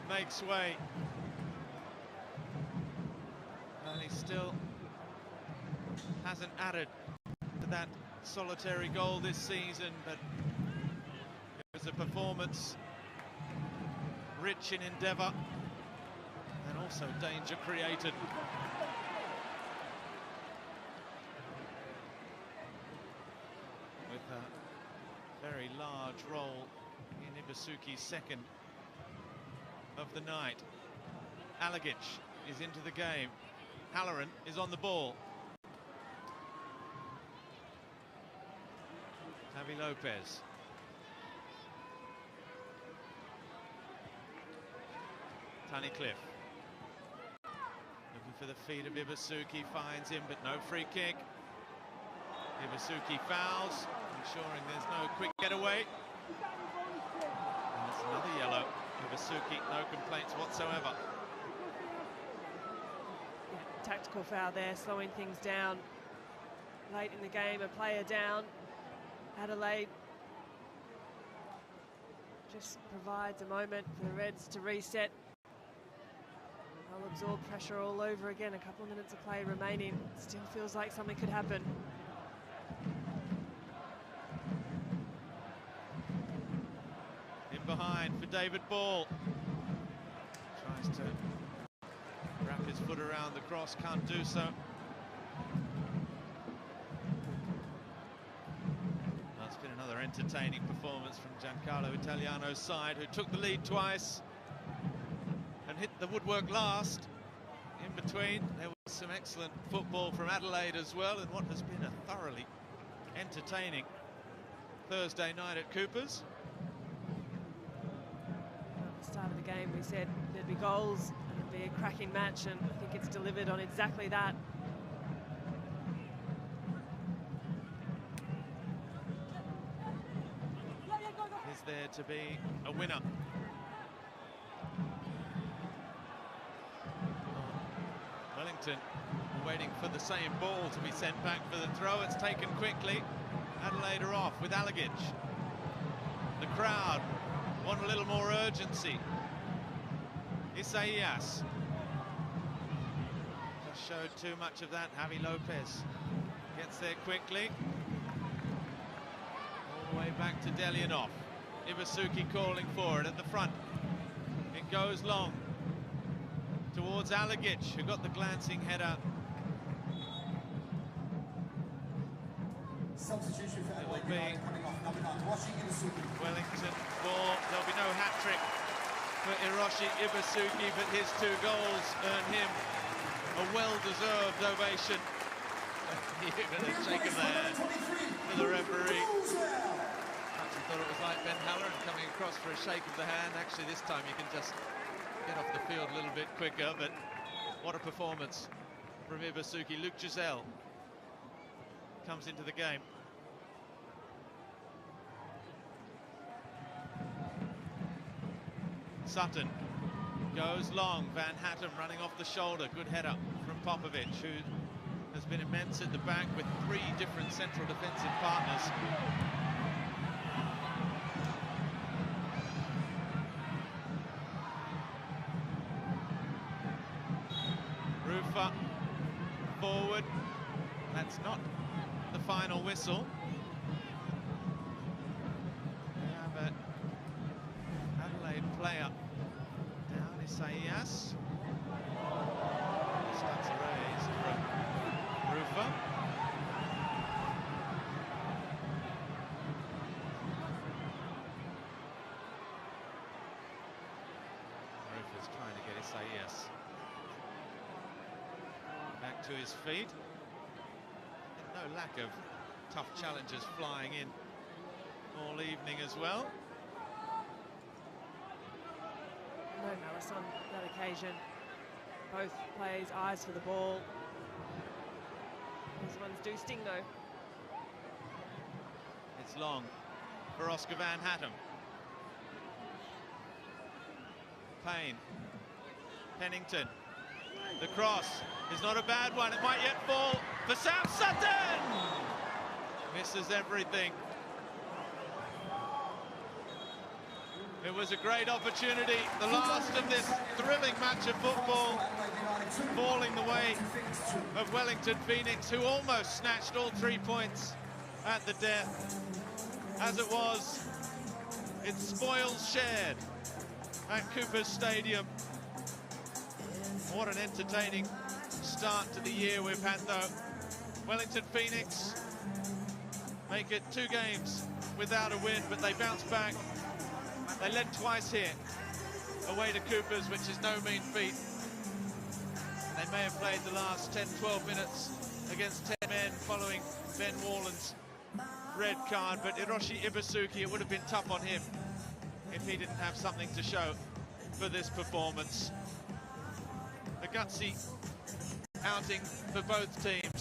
makes way. And he still hasn't added to that solitary goal this season, but it was a performance rich in endeavour and also danger created. With a very large role in Ibusuki's second of the night. Alagic is into the game. Halloran is on the ball. Javi Lopez. Tunnicliffe. Looking for the feet of Ibusuki, finds him, but no free kick. Ibusuki fouls, ensuring there's no quick getaway. And that's another yellow. Ibusuki, no complaints whatsoever. Yeah, tactical foul there, slowing things down. Late in the game, a player down. Adelaide just provides a moment for the Reds to reset. They'll absorb pressure all over again. A couple of minutes of play remaining. Still feels like something could happen. In behind for David Ball. Tries to wrap his foot around the cross, can't do so. That's been another entertaining performance from Giancarlo Italiano's side, who took the lead twice and hit the woodwork last. In between, there was some excellent football from Adelaide as well, in what has been a thoroughly entertaining Thursday night at Cooper's. At the start of the game, we said there'd be goals and it'd be a cracking match, and I think it's delivered on exactly that. Is there to be a winner? Wellington waiting for the same ball to be sent back for the throw. It's taken quickly. Adelaide are off with Alagic. The crowd want a little more urgency. Isaias just showed too much of that. Javi Lopez gets there quickly. All the way back to Delianov. Ibusuki calling for it at the front. It goes long towards Alagic, who got the glancing header. Substitution for It will Adelaide be coming off number 9, Hiroshi Ibusuki. Wellington ball. There'll be no hat-trick for Hiroshi Ibusuki, but his 2 goals earn him a well-deserved ovation. You're going to shake of the hand to the referee. I thought it was like Ben Halloran coming across for a shake of the hand. Actually, this time you can just get off the field a little bit quicker, but what a performance from Ibusuki. Luke Giselle comes into the game. Sutton goes long. Van Hattem running off the shoulder. Good header from Popovic, who has has been immense at the back with 3 different central defensive partners. Rufa forward. That's not the final whistle. We have an Adelaide player down, Isaias. Starts raised from Rufa. Rufa's trying to get Isaias back to his feet. And no lack of tough challengers flying in all evening as well. No malice on that occasion. Both players' eyes for the ball. These ones do sting though. It's long for Oscar Van Hattem. Payne. Pennington. The cross is not a bad one. It might yet fall for Sam Sutton. Misses everything. It was a great opportunity. The last of this thrilling match of football, falling the way of Wellington Phoenix, who almost snatched all 3 points at the death. As it was, it's spoils shared at Cooper's Stadium. What an entertaining start to the year we've had, though. Wellington Phoenix make it 2 games without a win, but they bounce back. They led twice here, away to Cooper's, which is no mean feat. They may have played the last 10-12 minutes against 10 men following Ben Wallen's red card, but Hiroshi Ibusuki, it would have been tough on him if he didn't have something to show for this performance. A gutsy outing for both teams.